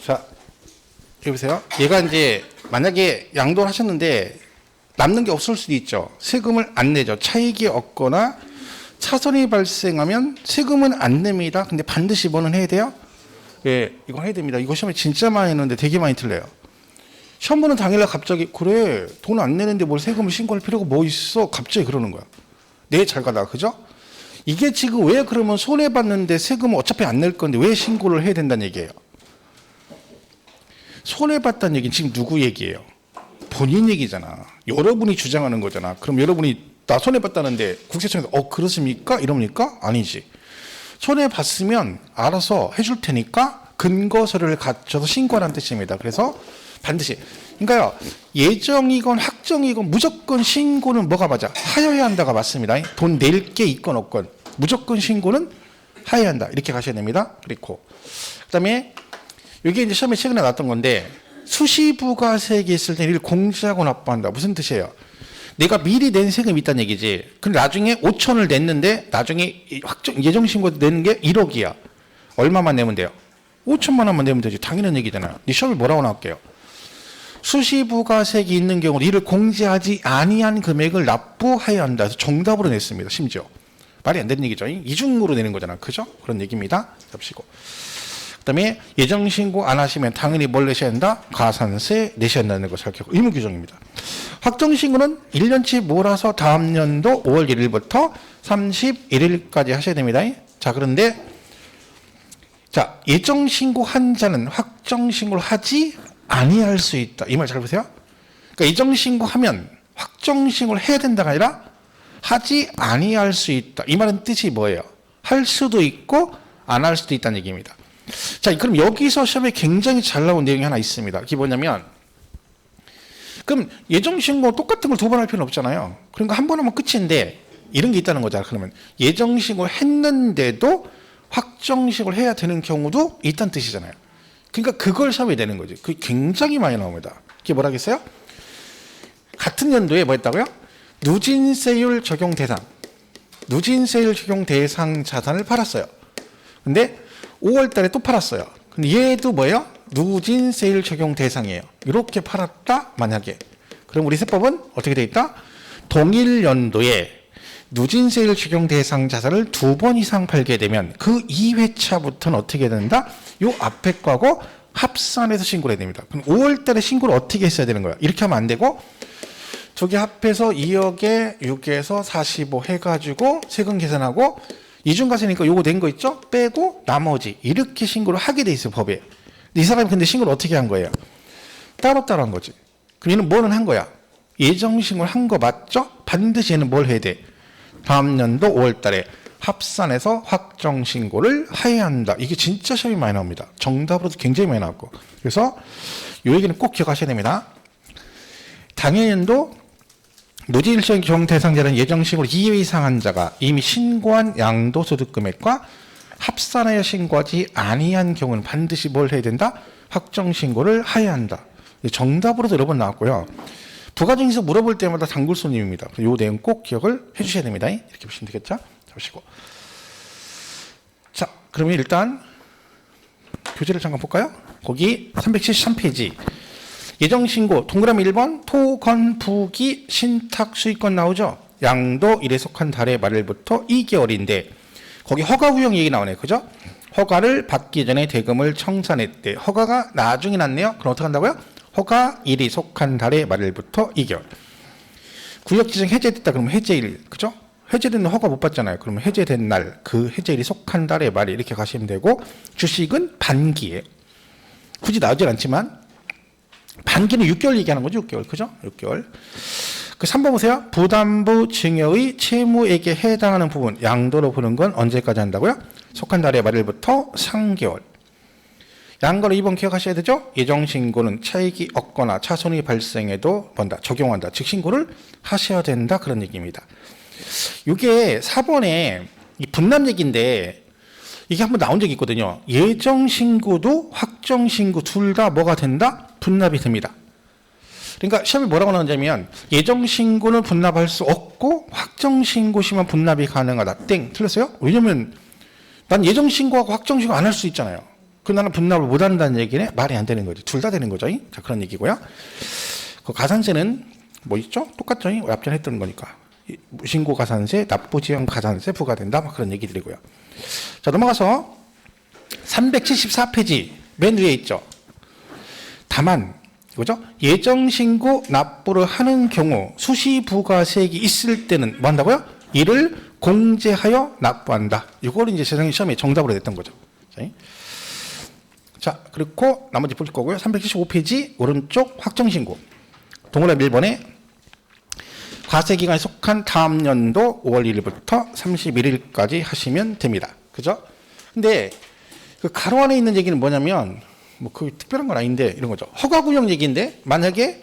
자, 여기 보세요. 얘가 이제 만약에 양도를 하셨는데 남는 게 없을 수도 있죠. 세금을 안 내죠. 차익이 없거나 차손이 발생하면 세금은 안 냅니다. 근데 반드시 뭐는 해야 돼요? 예, 이거 해야 됩니다. 이거 시험에 진짜 많이 했는데 되게 많이 틀려요. 시험 보는 당일날 갑자기 그래 돈 안 내는데 뭘 세금을 신고할 필요가 뭐 있어? 갑자기 그러는 거야. 네, 잘 가다가 그죠? 이게 지금 왜 그러면 손해봤는데 세금은 어차피 안 낼 건데 왜 신고를 해야 된다는 얘기예요. 손해봤다는 얘기는 지금 누구 얘기예요? 본인 얘기잖아. 여러분이 주장하는 거잖아. 그럼 여러분이 나 손해봤다는데 국세청에서 그렇습니까? 이럽니까? 아니지. 손해봤으면 알아서 해줄 테니까 근거서류를 갖춰서 신고하라는 뜻입니다. 그래서 반드시 그러니까요. 예정이건 확정이건 무조건 신고는 뭐가 맞아? 하여야 한다가 맞습니다. 돈 낼 게 있건 없건 무조건 신고는 하여야 한다. 이렇게 가셔야 됩니다. 그리고 그다음에 이게 이제 시험에 최근에 나왔던 건데 수시부가세액이 있을 때 이를 공제하고 납부한다. 무슨 뜻이에요? 내가 미리 낸 세금이 있다는 얘기지. 근데 나중에 5천을 냈는데 나중에 예정신고 내는 게 1억이야. 얼마만 내면 돼요? 5천만 원만 내면 되지. 당연한 얘기잖아요. 이 시험에 뭐라고 나올게요? 수시부가세액이 있는 경우 이를 공제하지 아니한 금액을 납부해야 한다. 그래서 정답으로 냈습니다. 심지어. 말이 안 되는 얘기죠. 이중으로 내는 거잖아. 그죠? 그런 얘기입니다. 잡으시고. 그다음에 예정신고 안 하시면 당연히 뭘 내셔야 한다? 가산세 내셔야 한다는 것을 밝혔고 의무 규정입니다. 확정신고는 1년치 몰아서 다음 연도 5월 1일부터 31일까지 하셔야 됩니다. 자, 그런데 자, 예정신고 한 자는 확정신고를 하지 아니할 수 있다. 이 말 잘 보세요. 그러니까 예정신고하면 확정신고를 해야 된다가 아니라 하지 아니할 수 있다. 이 말은 뜻이 뭐예요? 할 수도 있고 안 할 수도 있다는 얘기입니다. 자, 그럼 여기서 시험에 굉장히 잘 나온 내용이 하나 있습니다. 그게 뭐냐면 그럼 예정신고 똑같은 걸 두 번 할 필요는 없잖아요. 그러니까 한 번 하면 끝인데 이런 게 있다는 거잖아. 그러면 예정신고를 했는데도 확정신고를 해야 되는 경우도 있다는 뜻이잖아요. 그러니까 그걸 시험에 내는 거지. 그게 굉장히 많이 나옵니다. 그게 뭐라겠어요? 같은 연도에 뭐 했다고요? 누진세율 적용 대상. 누진세율 적용 대상 자산을 팔았어요. 근데 5월 달에 또 팔았어요. 근데 얘도 뭐예요? 누진세율 적용 대상이에요. 이렇게 팔았다 만약에. 그럼 우리 세법은 어떻게 돼 있다? 동일 연도에 누진세율 적용 대상 자산을 2번 이상 팔게 되면 그 2회차부터는 어떻게 된다? 요 앞에 거하고 합산해서 신고를 해야 됩니다. 그럼 5월 달에 신고를 어떻게 했어야 되는 거야? 이렇게 하면 안 되고 두 개 합해서 2억에 6에서 45 해가지고 세금 계산하고 이중과세니까 요거 낸 거 있죠? 빼고 나머지 이렇게 신고를 하게 돼 있어요. 법에. 이 사람이 근데 신고를 어떻게 한 거예요? 따로따로 한 거지. 그럼 얘는 뭐는 한 거야? 예정신고를 한 거 맞죠? 반드시 얘는 뭘 해야 돼? 다음 연도 5월 달에 합산해서 확정신고를 해야 한다. 이게 진짜 시험이 많이 나옵니다. 정답으로도 굉장히 많이 나왔고. 그래서 이 얘기는 꼭 기억하셔야 됩니다. 당해년도 누진세율 적용 대상자는 예정신고를 2회 이상 한 자가 이미 신고한 양도소득 금액과 합산하여 신고하지 아니한 경우는 반드시 뭘 해야 된다? 확정신고를 해야 한다. 정답으로도 여러 번 나왔고요. 부가정에서 물어볼 때마다 단골 손님입니다. 이 내용 꼭 기억을 해주셔야 됩니다. 이렇게 보시면 되겠죠? 보시고. 자, 그러면 일단 교재를 잠깐 볼까요? 거기 373페이지. 예정신고 동그라미 1번 토건부기 신탁수익권 나오죠? 양도 1에 속한 달의 말일부터 2개월인데 거기 허가 후용 얘기 나오네. 그죠? 허가를 받기 전에 대금을 청산했대. 허가가 나중에 났네요. 그럼 어떻게 한다고요? 허가 1이 속한 달의 말일부터 2개월. 구역 지정 해제됐다 그러면 해제일. 그죠? 해제된 허가 못 받잖아요. 그러면 해제된 날, 그 해제일이 속한 달의 말 이렇게 가시면 되고 주식은 반기예요. 굳이 나오진 않지만 반기는 6개월 얘기하는 거죠. 6개월. 그죠? 6개월. 그 3번 보세요. 부담부 증여의 채무에게 해당하는 부분 양도로 보는 건 언제까지 한다고요? 속한 달의 말일부터 3개월. 양거로 2번 기억하셔야 되죠? 예정신고는 차익이 없거나 차손이 발생해도 뭔다? 적용한다. 즉 신고를 하셔야 된다. 그런 얘기입니다. 이게 4번에 이 분납 얘기인데 이게 한번 나온 적이 있거든요. 예정신고도 확정신고 둘 다 뭐가 된다? 분납이 됩니다. 그러니까 시험에 뭐라고 나오냐면 예정신고는 분납할 수 없고 확정신고 시면 분납이 가능하다. 땡. 틀렸어요? 왜냐면 난 예정신고하고 확정신고 안 할 수 있잖아요. 그 나는 분납을 못 한다는 얘기네? 말이 안 되는 거지. 둘 다 되는 거죠. 자, 그런 얘기고요. 그 가산세는 뭐 있죠? 똑같죠. 앞전에 했던 거니까. 무신고 가산세, 납부지형 가산세 부과된다. 막 그런 얘기들이고요. 자, 넘어가서 374페이지 맨 위에 있죠. 다만 그죠? 예정신고 납부를 하는 경우 수시부가세액이 있을 때는 뭐 한다고요? 이를 공제하여 납부한다. 이걸 이제 세상에 시험에 정답으로 냈던 거죠. 자, 그리고 나머지 볼 거고요. 375페이지 오른쪽 확정신고. 동그라미 1번에 과세기간에 속한 다음 연도 5월 1일부터 31일까지 하시면 됩니다. 그죠? 근데 그 가로 안에 있는 얘기는 뭐냐면 뭐 그 특별한 건 아닌데 이런 거죠. 허가구역 얘기인데 만약에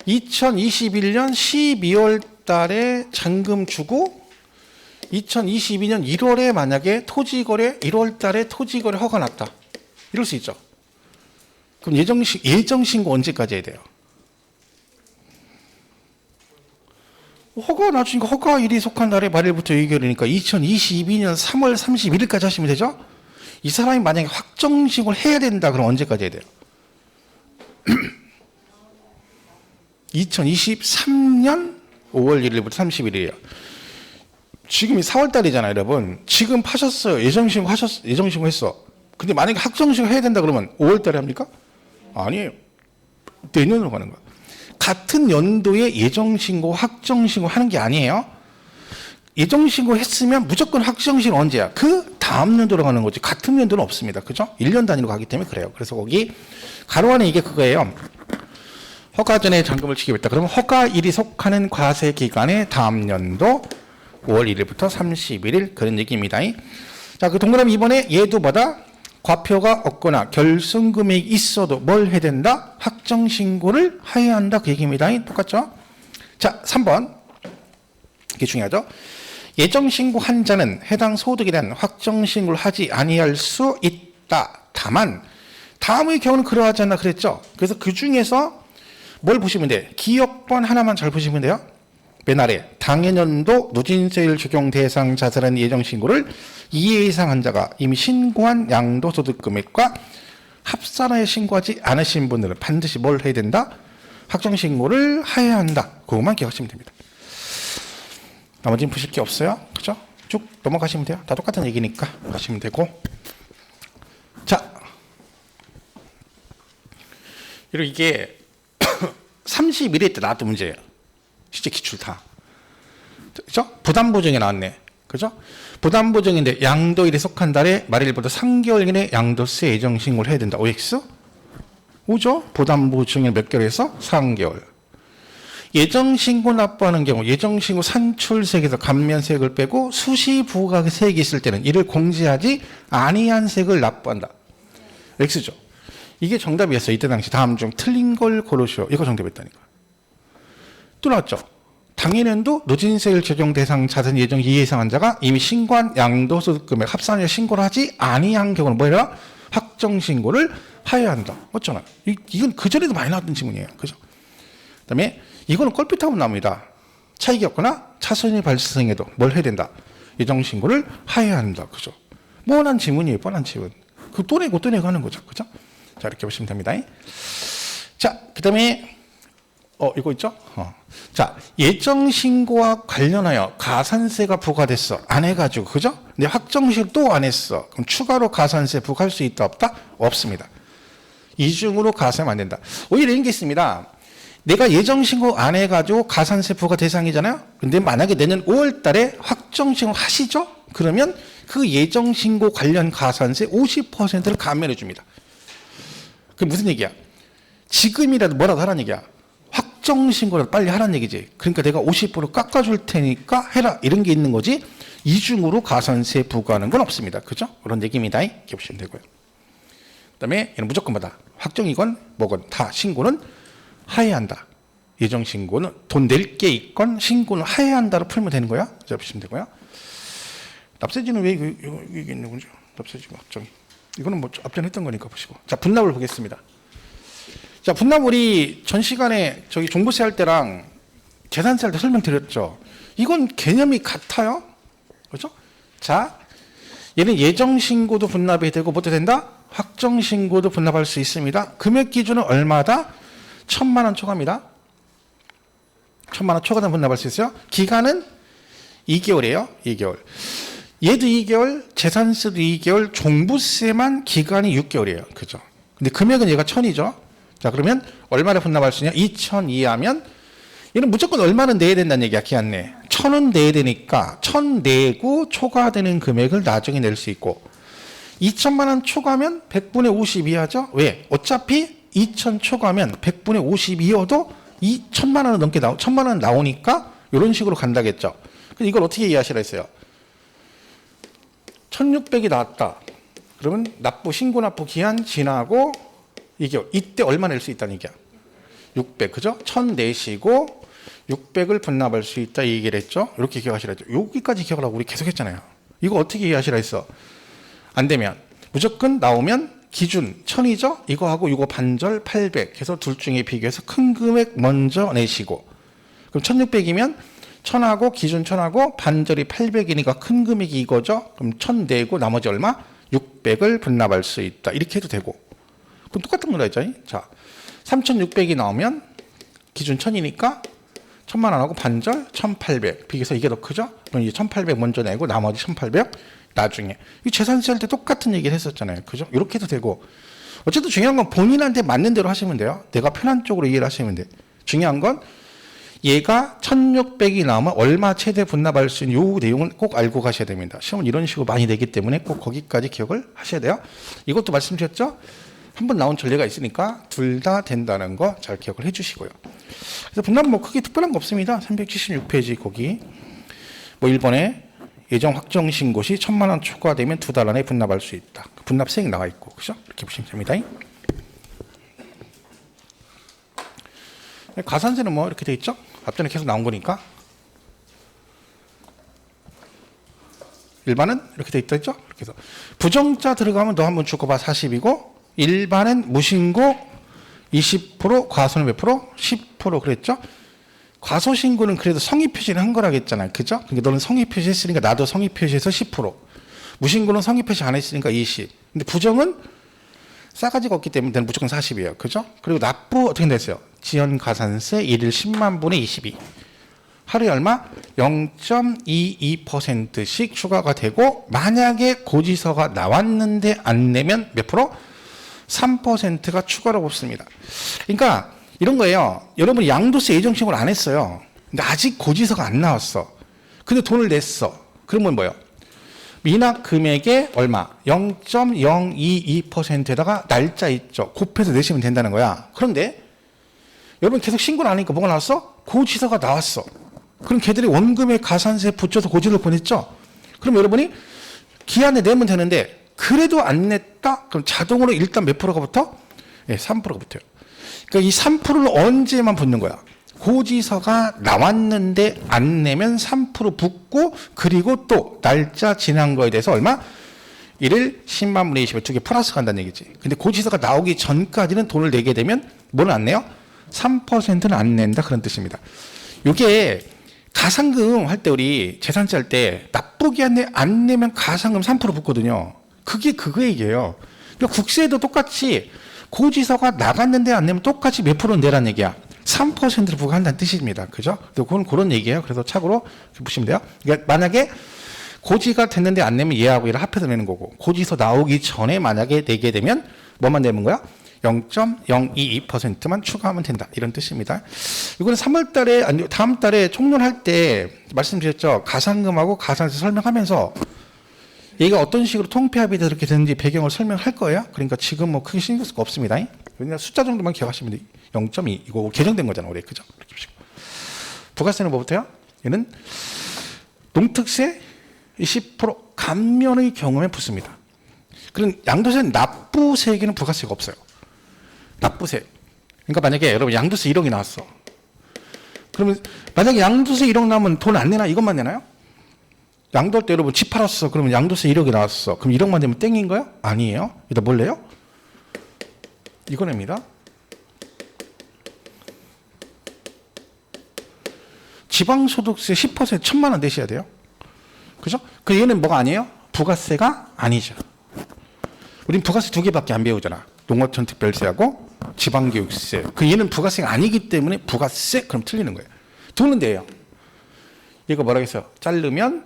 2021년 12월 달에 잔금 주고 2022년 1월에 만약에 토지거래 1월 달에 토지거래 허가 났다. 이럴 수 있죠. 그럼 예정신고 언제까지 해야 돼요? 허가 나중에 허가일이 속한 날의 말일부터 의결이니까 2022년 3월 31일까지 하시면 되죠? 이 사람이 만약에 확정신고를 해야 된다 그럼 언제까지 해야 돼요? 2023년 5월 1일부터 30일이에요. 지금이 4월 달이잖아요, 여러분. 지금 파셨어요. 예정신고 했어. 근데 만약에 확정신고 해야 된다 그러면 5월 달에 합니까? 아니에요. 내년으로 가는 거야. 같은 연도에 예정신고, 확정신고 하는 게 아니에요. 예정신고 했으면 무조건 확정신고 언제야? 그 다음 연도로 가는 거지. 같은 연도는 없습니다. 그죠? 1년 단위로 가기 때문에 그래요. 그래서 거기 가로 안에 이게 그거예요. 허가 전에 잔금을 지기로 했다. 그러면 허가일이 속하는 과세 기간의 다음 연도 5월 1일부터 31일 그런 얘기입니다. 자, 그 동그라미 2번에 얘도 뭐다? 과표가 없거나 결승금액이 있어도 뭘 해야 된다? 확정신고를 해야 한다. 그 얘기입니다. 똑같죠? 자, 3번. 이게 중요하죠? 예정신고 한 자는 해당 소득에 대한 확정신고를 하지 아니할 수 있다. 다만 다음의 경우는 그러하지 않나 그랬죠? 그래서 그 중에서 뭘 보시면 돼? 기억번 하나만 잘 보시면 돼요. 맨 아래 당해년도 누진세율 적용 대상 자산한 예정신고를 2회 이상 한 자가 이미 신고한 양도소득 금액과 합산하여 신고하지 않으신 분들은 반드시 뭘 해야 된다? 확정신고를 해야 한다. 그것만 기억하시면 됩니다. 나머지는 보실 게 없어요. 그죠? 쭉 넘어가시면 돼요. 다 똑같은 얘기니까 가시면 되고. 자, 그리고 이게 31회 때 나왔던 문제예요. 실제 기출 다. 그죠? 부담보정이 나왔네. 그죠? 부담보정인데 양도일에 속한 달에 말일보다 3개월 이내 양도세 예정신고를 해야 된다. OX? 오죠? 부담보정일 몇 개월에서 3개월. 예정신고 납부하는 경우 예정신고 산출세액에서 감면세액을 빼고 수시부가세액이 있을 때는 이를 공제하지 아니한 세액을 납부한다. X죠. 이게 정답이었어요. 이때 당시 다음 중 틀린 걸 고르시오. 이거 정답이었다니까. 또 나왔죠. 당해년도 누진세율 적용 대상 자산 예정 2회 이상 한 자가 이미 신고한 양도소득 금액 합산하여 신고를 하지 아니한 경우는 뭐라? 확정신고를 하여야 한다. 맞잖아요. 이건 그전에도 많이 나왔던 지문이에요. 그죠? 그 다음에 이거는 껄핏하면 나옵니다. 차익이 없거나 차손이 발생해도 뭘 해야 된다? 예정신고를 하여야 한다. 그죠? 뻔한 지문이에요. 뻔한 지문. 그 또 내고 또 내고 하는 거죠. 그죠? 자, 이렇게 보시면 됩니다. 자, 그 다음에 이거 있죠? 자, 예정신고와 관련하여 가산세가 부과됐어. 안 해가지고, 그죠? 근데 확정실 또 안 했어. 그럼 추가로 가산세 부과할 수 있다, 없다? 없습니다. 이중으로 가세하면 안 된다. 오히려 이런 게 있습니다. 내가 예정신고 안 해가지고 가산세 부과 대상이잖아요? 근데 만약에 내년 5월 달에 확정신고 하시죠? 그러면 그 예정신고 관련 가산세 50%를 감면해 줍니다. 그게 무슨 얘기야? 지금이라도 뭐라도 하라는 얘기야. 확정신고라도 빨리 하라는 얘기지. 그러니까 내가 50% 깎아줄 테니까 해라. 이런 게 있는 거지. 이중으로 가산세 부과하는 건 없습니다. 그죠? 그런 얘기입니다. 이렇게 보시면 되고요. 그 다음에 얘는 무조건 뭐다? 확정이건 뭐건 다 신고는 하여야 한다. 예정신고는 돈 낼 게 있건 신고는 하여야 한다로 풀면 되는 거야. 자, 보시면 되고요. 납세지는 왜 이게 있는 거죠? 납세지가 확정. 이거는 뭐 앞전 했던 거니까 보시고. 자, 분납을 보겠습니다. 자, 분납 우리 전 시간에 저기 종부세 할 때랑 재산세 할 때 설명드렸죠. 이건 개념이 같아요. 그렇죠? 자, 얘는 예정신고도 분납이 되고 뭐도 된다? 확정신고도 분납할 수 있습니다. 금액 기준은 얼마다? 1,000만 원 초과입니다. 1,000만 원 초과된 분납할 수 있어요. 기간은 2개월이에요. 2개월. 얘도 2개월, 재산세도 2개월, 종부세만 기간이 6개월이에요. 그죠? 근데 금액은 얘가 1,000이죠. 자, 그러면 얼마나 분납할 수 있냐? 2,000 이하면 얘는 무조건 얼마는 내야 된다는 얘기야. 기한 내. 1,000은 내야 되니까 1,000 내고 초과되는 금액을 나중에 낼 수 있고 2,000만 원 초과하면 100분의 50 이하죠. 왜? 어차피 2,000 초과하면 100분의 50 이하도 2,000만 원은 넘게 1,000만 원 나오니까 이런 식으로 간다겠죠. 그럼 이걸 어떻게 이해하시라 했어요? 1,600이 나왔다. 그러면 신고 납부 기한 지나고 2개월. 이때 얼마 낼 수 있다는 얘기야? 600. 그죠? 1,000 내시고 600을 분납할 수 있다 이 얘기를 했죠. 이렇게 기억하시라 했죠. 여기까지 기억을 하고 우리 계속 했잖아요. 이거 어떻게 이해하시라 했어? 안 되면 무조건 나오면 기준 1,000이죠. 이거하고 이거 반절 800 해서 둘 중에 비교해서 큰 금액 먼저 내시고 그럼 1,600이면 1,000하고 기준 1,000하고 반절이 800이니까 큰 금액이 이거죠. 그럼 1,000 내고 나머지 얼마? 600을 분납할 수 있다. 이렇게 해도 되고 그럼 똑같은 거라 했죠. 자, 3,600이 나오면 기준 1,000이니까 1,000만 원하고 반절 1,800 비교해서 이게 더 크죠? 그럼 이제 1,800 먼저 내고 나머지 1,800 나중에. 이 재산세 할 때 똑같은 얘기를 했었잖아요. 그죠? 이렇게 해도 되고 어쨌든 중요한 건 본인한테 맞는 대로 하시면 돼요. 내가 편한 쪽으로 이해를 하시면 돼. 중요한 건 얘가 1,600이 나오면 얼마 최대 분납할 수 있는 요 내용을 꼭 알고 가셔야 됩니다. 시험은 이런 식으로 많이 내기 때문에 꼭 거기까지 기억을 하셔야 돼요. 이것도 말씀드렸죠? 한번 나온 전례가 있으니까 둘 다 된다는 거 잘 기억을 해주시고요. 그래서 분납 뭐 크게 특별한 거 없습니다. 376페이지 거기 뭐 1번에 예정 확정 신고 시 1,000만 원 초과되면 2달 안에 분납할 수 있다. 분납 세액 나와 있고, 그죠? 이렇게 보시면 됩니다. 가산세는 뭐 이렇게 돼 있죠? 앞전에 계속 나온 거니까. 일반은 이렇게 돼 있다 했죠? 이렇게 해서 부정자 들어가면 너 한번 주고 봐 40이고 일반은 무신고 20%, 과소는 몇 프로? 10% 그랬죠? 과소신고는 그래도 성의 표시를 한 거라고 했잖아요. 그죠? 그러니까 너는 성의 표시 했으니까 나도 성의 표시해서 10%. 무신고는 성의 표시 안 했으니까 20. 근데 부정은 싸가지가 없기 때문에 무조건 40이에요. 그죠? 그리고 납부 어떻게 됐어요? 지연가산세 1일 10만 분의 22. 하루에 얼마? 0.22%씩 추가가 되고 만약에 고지서가 나왔는데 안 내면 몇 프로? 3%가 추가로 붙습니다. 그러니까 이런 거예요. 여러분이 양도세 예정신고를 안 했어요. 근데 아직 고지서가 안 나왔어. 근데 돈을 냈어. 그러면 뭐예요? 미납 금액의 얼마? 0.022%에다가 날짜 있죠. 곱해서 내시면 된다는 거야. 그런데 여러분 계속 신고를 안 하니까 뭐가 나왔어? 고지서가 나왔어. 그럼 걔들이 원금에 가산세 붙여서 고지를 보냈죠. 그럼 여러분이 기한에 내면 되는데 그래도 안 냈다? 그럼 자동으로 일단 몇 프로가 붙어? 네, 3%가 붙어요. 그러니까 이 3%를 언제만 붙는 거야? 고지서가 나왔는데 안 내면 3% 붙고 그리고 또 날짜 지난 거에 대해서 얼마? 1일 10만 분의 20에 2개 플러스 간다는 얘기지. 근데 고지서가 나오기 전까지는 돈을 내게 되면 뭐는 안 내요? 3%는 안 낸다 그런 뜻입니다. 이게 가산금 할 때 우리 재산세 할 때 납부기한에 안 내면 가산금 3% 붙거든요. 그게 그거 얘기예요. 그러니까 국세도 똑같이 고지서가 나갔는데 안 내면 똑같이 몇 프로 내라는 얘기야. 3%를 부과한다는 뜻입니다. 그죠? 그건 그런 얘기예요. 그래서 참고로 보시면 돼요. 그러니까 만약에 고지가 됐는데 안 내면 얘하고 얘를 합해서 내는 거고 고지서 나오기 전에 만약에 내게 되면 뭐만 내는 거야? 0.022%만 추가하면 된다. 이런 뜻입니다. 이거는 3월 달에, 아니, 다음 달에 총론할 때 말씀드렸죠. 가산금하고 가산세 설명하면서 얘가 어떤 식으로 통폐합이 이렇게 되는지 배경을 설명할 거예요. 그러니까 지금 뭐 크게 신경 쓸 거 없습니다. 그냥 숫자 정도만 기억하시면 돼요. 0.2. 이거 개정된 거잖아, 올해. 그죠? 부가세는 뭐부터요? 얘는 농특세 20% 감면의 경우에 붙습니다. 그런 양도세는 납부세에게는 부가세가 없어요. 납부세. 그러니까 만약에 여러분 양도세 1억이 나왔어. 그러면 만약에 양도세 1억 나오면 돈 안 내나? 이것만 내나요? 양도할 때 여러분 집 팔았어. 그러면 양도세 1억이 나왔어. 그럼 1억만 되면 땡인 거예요? 아니에요. 이따 뭘 내요? 이거 냅니다. 지방소득세 10% 1,000만 원 내셔야 돼요. 그죠? 그 얘는 뭐가 아니에요? 부가세가 아니죠. 우린 부가세 2개밖에 안 배우잖아. 농어촌 특별세하고 지방교육세. 그 얘는 부가세가 아니기 때문에 부가세 그럼 틀리는 거예요. 두는 데예요. 이거 뭐라고 했어요? 자르면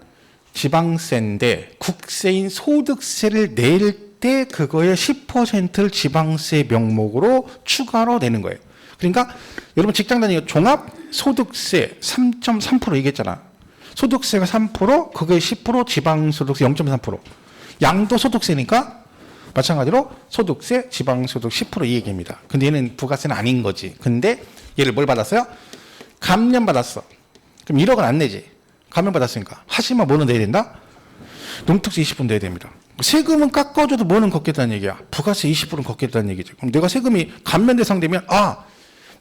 지방세인데 국세인 소득세를 낼 때 그거의 10%를 지방세 명목으로 추가로 내는 거예요. 그러니까 여러분 직장 다니고 종합소득세 3.3% 얘기했잖아. 소득세가 3%, 그거의 10%, 지방소득세 0.3%. 양도소득세니까 마찬가지로 소득세, 지방소득 10% 이 얘기입니다. 근데 얘는 부가세는 아닌 거지. 근데 얘를 뭘 받았어요? 감면 받았어. 그럼 1억은 안 내지. 감면 받았으니까. 하지만 뭐는 내야 된다? 농특세 20% 내야 됩니다. 세금은 깎아줘도 뭐는 걷겠다는 얘기야. 부가세 20%는 걷겠다는 얘기지. 그럼 내가 세금이 감면 대상되면 나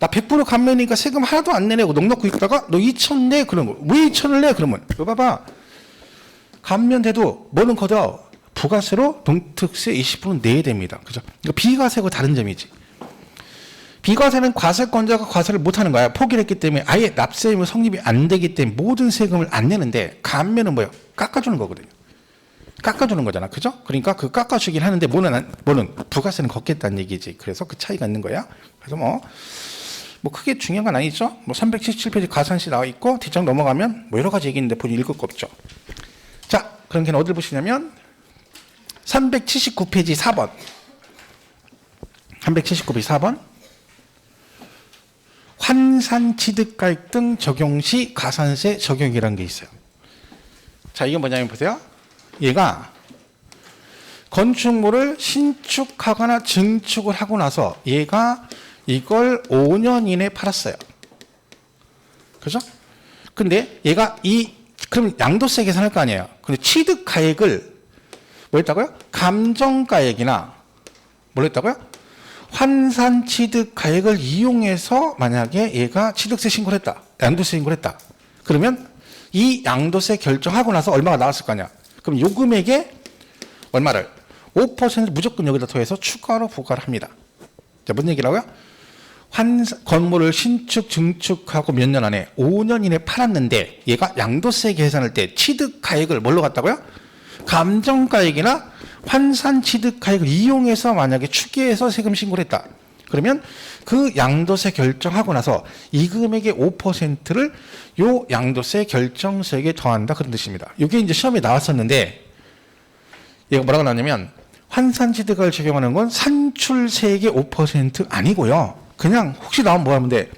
100% 감면이니까 세금 하나도 안 내내고 넉 넣고 있다가 너 2천 내? 그러면 왜 2천을 내? 그러면 이거 봐봐. 감면돼도 뭐는 걷어? 부가세로 농특세 20%는 내야 됩니다. 그죠? 그러니까 비과세하고 다른 점이지. 비과세는 과세권자가 과세를 못하는 거야. 포기를 했기 때문에 아예 납세 의무 성립이 안 되기 때문에 모든 세금을 안 내는데 감면은 뭐예요? 깎아주는 거거든요. 깎아주는 거잖아. 그죠? 그러니까 그 깎아주긴 하는데 뭐는 부가세는 걷겠다는 얘기지. 그래서 그 차이가 있는 거야. 그래서 뭐 크게 중요한 건 아니죠. 377페이지 가산시 나와 있고 뒷장 넘어가면 여러 가지 얘기 있는데 본인 읽을 거 없죠. 자, 그럼 걔는 어디를 보시냐면 379페이지 4번. 379페이지 4번. 환산취득가액 등 적용 시 가산세 적용이라는 게 있어요. 자, 이건 뭐냐면 보세요. 얘가 건축물을 신축하거나 증축을 하고 나서 얘가 이걸 5년 이내에 팔았어요. 그죠? 근데 얘가 그럼 양도세 계산할 거 아니에요. 근데 취득가액을 뭐 했다고요? 감정가액이나 뭘 했다고요? 환산취득가액을 이용해서 만약에 얘가 취득세 신고를 했다. 양도세 신고를 했다. 그러면 이 양도세 결정하고 나서 얼마가 나왔을 거 아니야. 그럼 요 금액에 얼마를 5% 무조건 여기다 더해서 추가로 부과를 합니다. 자, 뭔 얘기라고요? 건물을 신축, 증축하고 몇 년 안에 5년 이내에 팔았는데 얘가 양도세 계산할 때 취득가액을 뭘로 갔다고요? 감정가액이나 환산취득가액을 이용해서 만약에 추계해서 세금 신고를 했다. 그러면 그 양도세 결정하고 나서 이 금액의 5%를 요 양도세 결정세액에 더한다. 그런 뜻입니다. 이게 이제 시험에 나왔었는데 얘가 뭐라고 나왔냐면 환산취득을 적용하는 건 산출세액의 5% 아니고요. 그냥 혹시 나오면 뭐 하면 돼?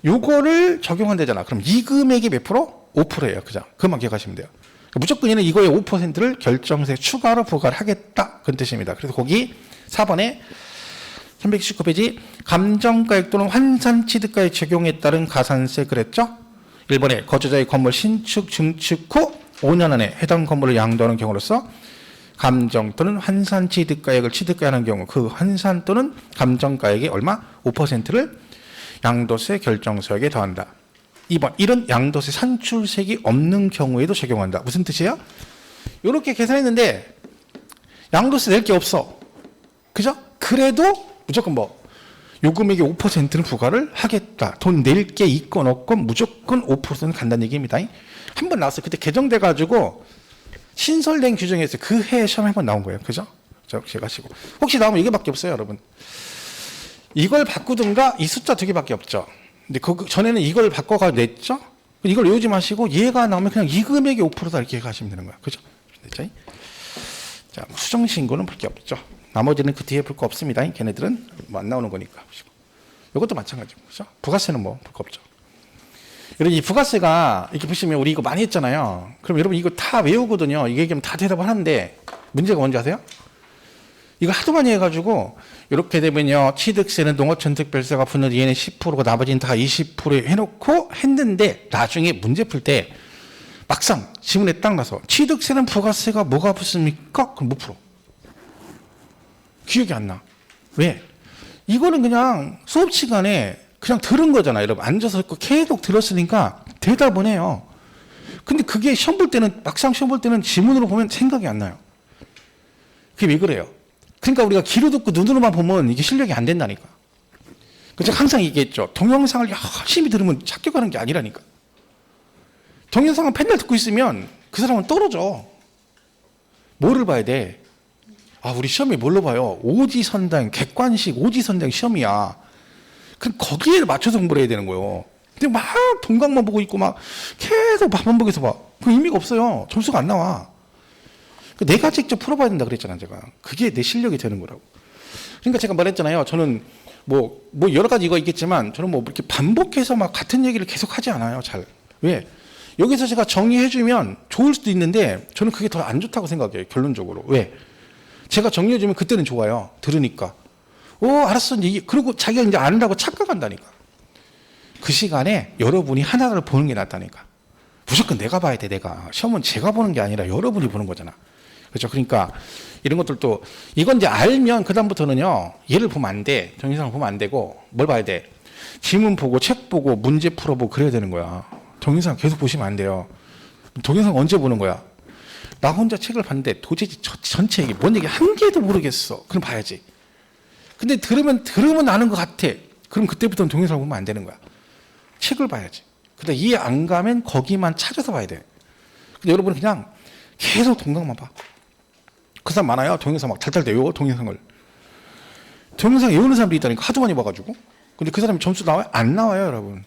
요거를 적용한대잖아. 그럼 이 금액이 몇 프로? 5%예요. 그죠? 그것만 기억하시면 돼요. 무조건 얘는 이거의 5%를 결정세 추가로 부과를 하겠다. 그런 뜻입니다. 그래서 거기 4번에 319페이지 감정가액 또는 환산취득가액 적용에 따른 가산세 그랬죠? 1번에 거주자의 건물 신축, 증축 후 5년 안에 해당 건물을 양도하는 경우로서 감정 또는 환산취득가액을 취득하는 경우 그 환산 또는 감정가액의 얼마? 5%를 양도세 결정세액에 더한다. 2번 이런 양도세 산출세액이 없는 경우에도 적용한다. 무슨 뜻이에요? 이렇게 계산했는데 양도세 낼 게 없어. 그죠? 그래도 무조건 요 금액의 5%는 부과를 하겠다. 돈 낼 게 있건 없건 무조건 5%는 간다는 얘기입니다. 한 번 나왔어요. 그때 개정돼가지고 신설된 규정에서 그 해에 시험에 한 번 나온 거예요. 그죠? 제가 하시고 혹시 나오면 이게밖에 없어요, 여러분. 이걸 바꾸든가 이 숫자 2개밖에 없죠. 근데 그 전에는 이걸 바꿔가 냈죠. 이걸 외우지 마시고 얘가 나오면 그냥 이 금액의 5%다 이렇게 가시면 되는 거야. 그죠? 됐죠? 자, 수정 신고는 볼 게 없죠. 나머지는 그 뒤에 볼 거 없습니다. 걔네들은 안 나오는 거니까. 이것도 마찬가지고, 그죠? 부가세는 볼 거 없죠. 여러분, 이 부가세가 이렇게 보시면 우리 이거 많이 했잖아요. 그럼 여러분 이거 다 외우거든요. 이게 얘기하면 다 대답을 하는데 문제가 뭔지 아세요? 이거 하도 많이 해가지고 이렇게 되면요. 취득세는 농어촌 특별세가 붙는 얘는 10%고 나머지는 다 20% 해놓고 했는데 나중에 문제 풀 때 막상 지문에 딱 나서 취득세는 부가세가 뭐가 붙습니까? 그럼 못 풀어. 기억이 안 나. 왜? 이거는 그냥 수업 시간에 그냥 들은 거잖아요. 여러분 앉아서 계속 들었으니까 대답은 해요. 근데 그게 시험 볼 때는 막상 시험 볼 때는 지문으로 보면 생각이 안 나요. 그게 왜 그래요? 그러니까 우리가 귀로 듣고 눈으로만 보면 이게 실력이 안 된다니까. 그래서 항상 얘기했죠. 동영상을 열심히 들으면 착각하는 게 아니라니까. 동영상을 맨날 듣고 있으면 그 사람은 떨어져. 뭐를 봐야 돼? 우리 시험이 뭘로 봐요? 오지선당, 객관식 오지선당 시험이야. 그럼 거기에 맞춰서 공부를 해야 되는 거예요. 근데 막 동강만 보고 있고 막 계속 반복해서 봐. 그 의미가 없어요. 점수가 안 나와. 내가 직접 풀어봐야 된다 그랬잖아, 제가. 그게 내 실력이 되는 거라고. 그러니까 제가 말했잖아요. 저는 뭐 여러 가지 이거 있겠지만 저는 뭐 이렇게 반복해서 막 같은 얘기를 계속 하지 않아요, 잘. 왜? 여기서 제가 정리해주면 좋을 수도 있는데 저는 그게 더 안 좋다고 생각해요, 결론적으로. 왜? 제가 정리해주면 그때는 좋아요. 들으니까. 알았어. 그리고 자기가 이제 안다고 착각한다니까. 그 시간에 여러분이 하나를 보는 게 낫다니까. 무조건 내가 봐야 돼, 내가. 시험은 제가 보는 게 아니라 여러분이 보는 거잖아. 그렇죠? 그러니까 이런 것들도 이건 이제 알면 그다음부터는요. 얘를 보면 안 돼. 동영상을 보면 안 되고 뭘 봐야 돼? 지문 보고 책 보고 문제 풀어보고 그래야 되는 거야. 동영상 계속 보시면 안 돼요. 동영상 언제 보는 거야? 나 혼자 책을 봤는데 도대체 전체 얘기 뭔 얘기 한 개도 모르겠어. 그럼 봐야지. 근데 들으면 아는 것 같아. 그럼 그때부터는 동영상을 보면 안 되는 거야. 책을 봐야지. 근데 이해 안 가면 거기만 찾아서 봐야 돼. 근데 여러분은 그냥 계속 동영상만 봐. 그 사람 많아요. 동영상 막 탈탈 외워, 동영상을. 동영상 외우는 사람도 있다니까. 하도 많이 봐가지고. 근데 그 사람이 점수 나와요? 안 나와요, 여러분.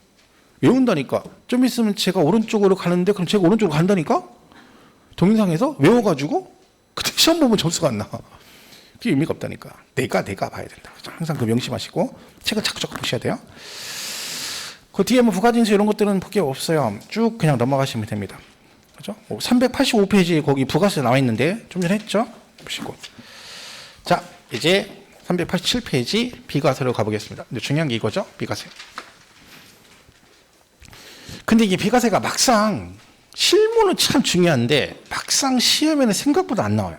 외운다니까. 좀 있으면 제가 오른쪽으로 가는데 그럼 제가 오른쪽으로 간다니까? 동영상에서 외워가지고 그때 시험 보면 점수가 안 나와. 그게 의미가 없다니까. 내가 봐야 된다. 항상 그 명심하시고 책을 자꾸 보셔야 돼요. 그 뒤에 뭐 부가진수 이런 것들은 볼 게 없어요. 쭉 그냥 넘어가시면 됩니다. 그죠? 385페이지에 거기 부가세 나와 있는데 좀 전에 했죠? 보시고. 자, 이제 387페이지 비과세로 가보겠습니다. 근데 중요한 게 이거죠? 비과세. 근데 이게 비과세가 막상 실무는 참 중요한데 막상 시험에는 생각보다 안 나와요.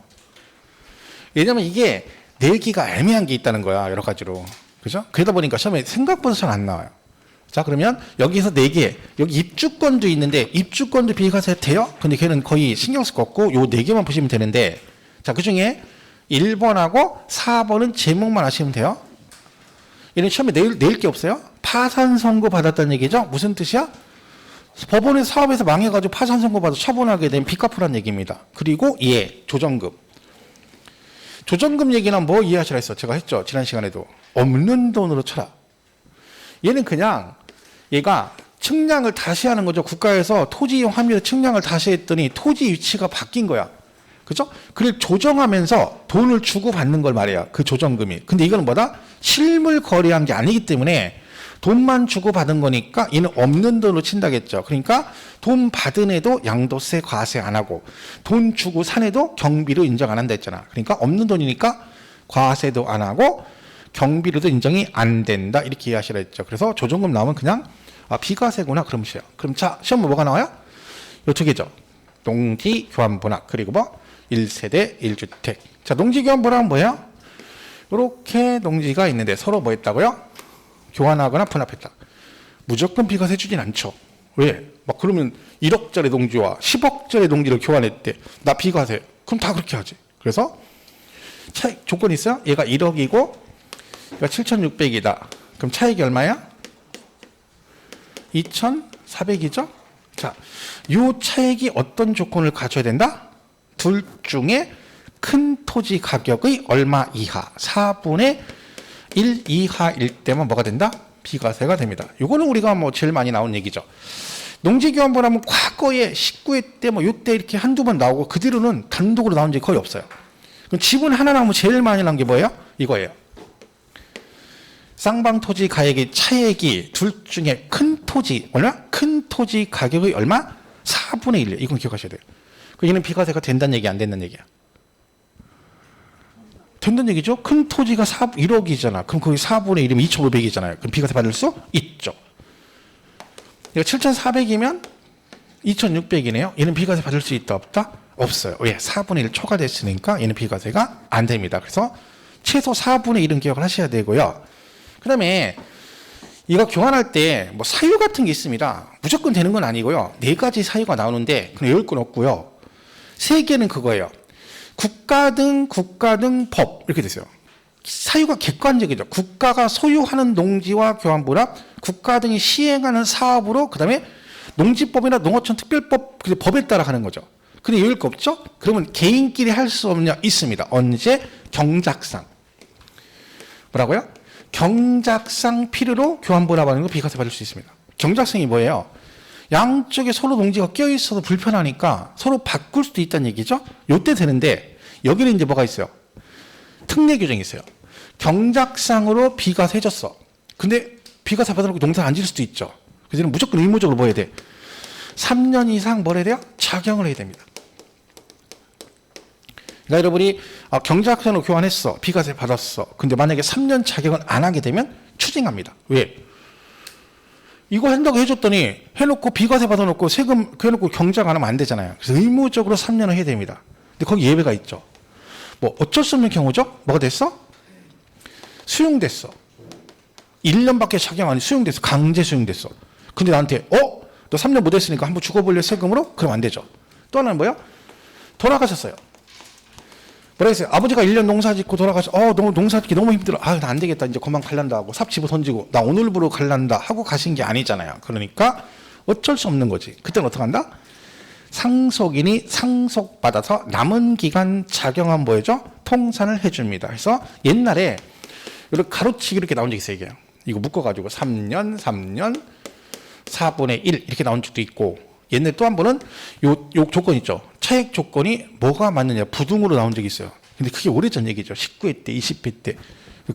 왜냐면 이게 내기가 애매한 게 있다는 거야, 여러 가지로. 그죠? 그러다 보니까 시험에 생각보다 잘 안 나와요. 자, 그러면 여기서 4개, 여기 입주권도 있는데 입주권도 비과세 돼요? 근데 걔는 거의 신경 쓸 거 없고 요 4개만 보시면 되는데, 자, 그 중에 1번하고 4번은 제목만 아시면 돼요. 얘는 시험에 내일 게 없어요. 파산 선고 받았다는 얘기죠? 무슨 뜻이야? 법원의 사업에서 망해가지고 파산 선고 받아 처분하게 된 빚 갚으란 얘기입니다. 그리고 조정금. 조정금 얘기는 뭐 이해하시라 했어? 제가 했죠. 지난 시간에도. 없는 돈으로 쳐라. 얘는 그냥 얘가 측량을 다시 하는 거죠. 국가에서 토지 이용 합리에서 측량을 다시 했더니 토지 위치가 바뀐 거야. 그죠? 그걸 조정하면서 돈을 주고 받는 걸 말해요. 그 조정금이. 근데 이거는 뭐다? 실물 거래한 게 아니기 때문에 돈만 주고 받은 거니까 얘는 없는 돈으로 친다겠죠. 그러니까 돈 받은 애도 양도세 과세 안 하고 돈 주고 산 애도 경비로 인정 안 한다 했잖아. 그러니까 없는 돈이니까 과세도 안 하고 경비로도 인정이 안 된다. 이렇게 이해하시라 했죠. 그래서 조정금 나오면 그냥 비과세구나 그럼 쉬어요. 그럼 자, 시험 뭐가 나와요? 요 2개죠. 농지 교환 분할 그리고 뭐 1세대 1주택. 자, 농지 교환 분할은 뭐예요? 이렇게 농지가 있는데 서로 뭐 했다고요? 교환하거나 분합했다. 무조건 비과세 주진 않죠. 왜? 막 그러면 1억짜리 농지와 10억짜리 농지를 교환했대. 나 비과세. 그럼 다 그렇게 하지. 그래서 조건이 있어요. 얘가 1억이고 얘가 7,600이다. 그럼 차익이 얼마야? 2,400이죠? 자, 요 차익이 어떤 조건을 갖춰야 된다? 둘 중에 큰 토지 가격의 얼마 이하, 4분의 1 이하일 때만 뭐가 된다? 비과세가 됩니다. 요거는 우리가 뭐 제일 많이 나온 얘기죠. 농지교환분하면 과거에 19회 때 뭐 요때 이렇게 한두 번 나오고 그 뒤로는 단독으로 나온 적이 거의 없어요. 그럼 지분 하나 나오면 제일 많이 나온 게 뭐예요? 이거예요. 쌍방 토지 가액의 차액이 둘 중에 큰 토지, 얼마? 큰 토지 가격의 얼마? 4분의 1. 이건 기억하셔야 돼요. 얘는 비과세가 된다는 얘기, 안 된다는 얘기야? 된다는 얘기죠? 큰 토지가 1억이잖아. 그럼 거기 4분의 1이면 2,500이잖아요. 그럼 비과세 받을 수 있죠. 이거 7,400이면 2,600이네요. 얘는 비과세 받을 수 있다, 없다? 없어요. 왜? 4분의 1 초과됐으니까 얘는 비과세가 안 됩니다. 그래서 최소 4분의 1은 기억을 하셔야 되고요. 그 다음에 이거 교환할 때 뭐 사유 같은 게 있습니다. 무조건 되는 건 아니고요. 4가지 사유가 나오는데 그냥 외울 건 없고요. 3개는 그거예요. 국가 등 법 이렇게 되세요. 사유가 객관적이죠. 국가가 소유하는 농지와 교환분합, 국가 등이 시행하는 사업으로 그 다음에 농지법이나 농어촌 특별법 법에 따라 하는 거죠. 근데 외울 거 없죠? 그러면 개인끼리 할 수 없냐? 있습니다. 언제? 경작상. 뭐라고요? 경작상 필요로 교환분할하는 거 비과세 받을 수 있습니다. 경작상이 뭐예요? 양쪽에 서로 농지가 껴있어서 불편하니까 서로 바꿀 수도 있다는 얘기죠. 요때 되는데 여기는 이제 뭐가 있어요? 특례 규정이 있어요. 경작상으로 비과세 해줬어. 근데 비과세 받아놓고 농사 안 지을 수도 있죠. 그래서 무조건 의무적으로 뭐 해야 돼? 3년 이상 뭘 해야 돼요? 작용을 해야 됩니다. 그러니까 여러분이 경작상으로 교환했어. 비과세 받았어. 근데 만약에 3년 작용을 안 하게 되면 추징합니다. 왜? 이거 한다고 해줬더니 해놓고 비과세 받아놓고 세금 해놓고 경작 안 하면 안 되잖아요. 그래서 의무적으로 3년을 해야 됩니다. 근데 거기 예외가 있죠. 뭐 어쩔 수 없는 경우죠. 뭐가 됐어? 수용됐어. 1년밖에 작용 안 해 수용됐어. 강제 수용됐어. 근데 나한테 너 3년 못 했으니까 한번 죽어볼래 세금으로? 그럼 안 되죠. 또 하나는 뭐야? 돌아가셨어요. 뭐라 했어요? 아버지가 1년 농사 짓고 돌아가서 너무 농사 짓기 너무 힘들어. 나 안 되겠다. 이제 그만 갈란다 하고 삽 집어 던지고 나 오늘부로 갈란다 하고 가신 게 아니잖아요. 그러니까 어쩔 수 없는 거지. 그때는 어떻게 한다? 상속인이 상속받아서 남은 기간 작용한 뭐죠? 통산을 해줍니다. 그래서 옛날에 이렇게 가로치기 이렇게 나온 적이 있어요. 이거 묶어가지고 3년 4분의 1 이렇게 나온 적도 있고 옛날에 또 한 번은 요 조건 있죠. 차액 조건이 뭐가 맞느냐 부등으로 나온 적이 있어요. 근데 그게 오래전 얘기죠. 19회 때 20회 때.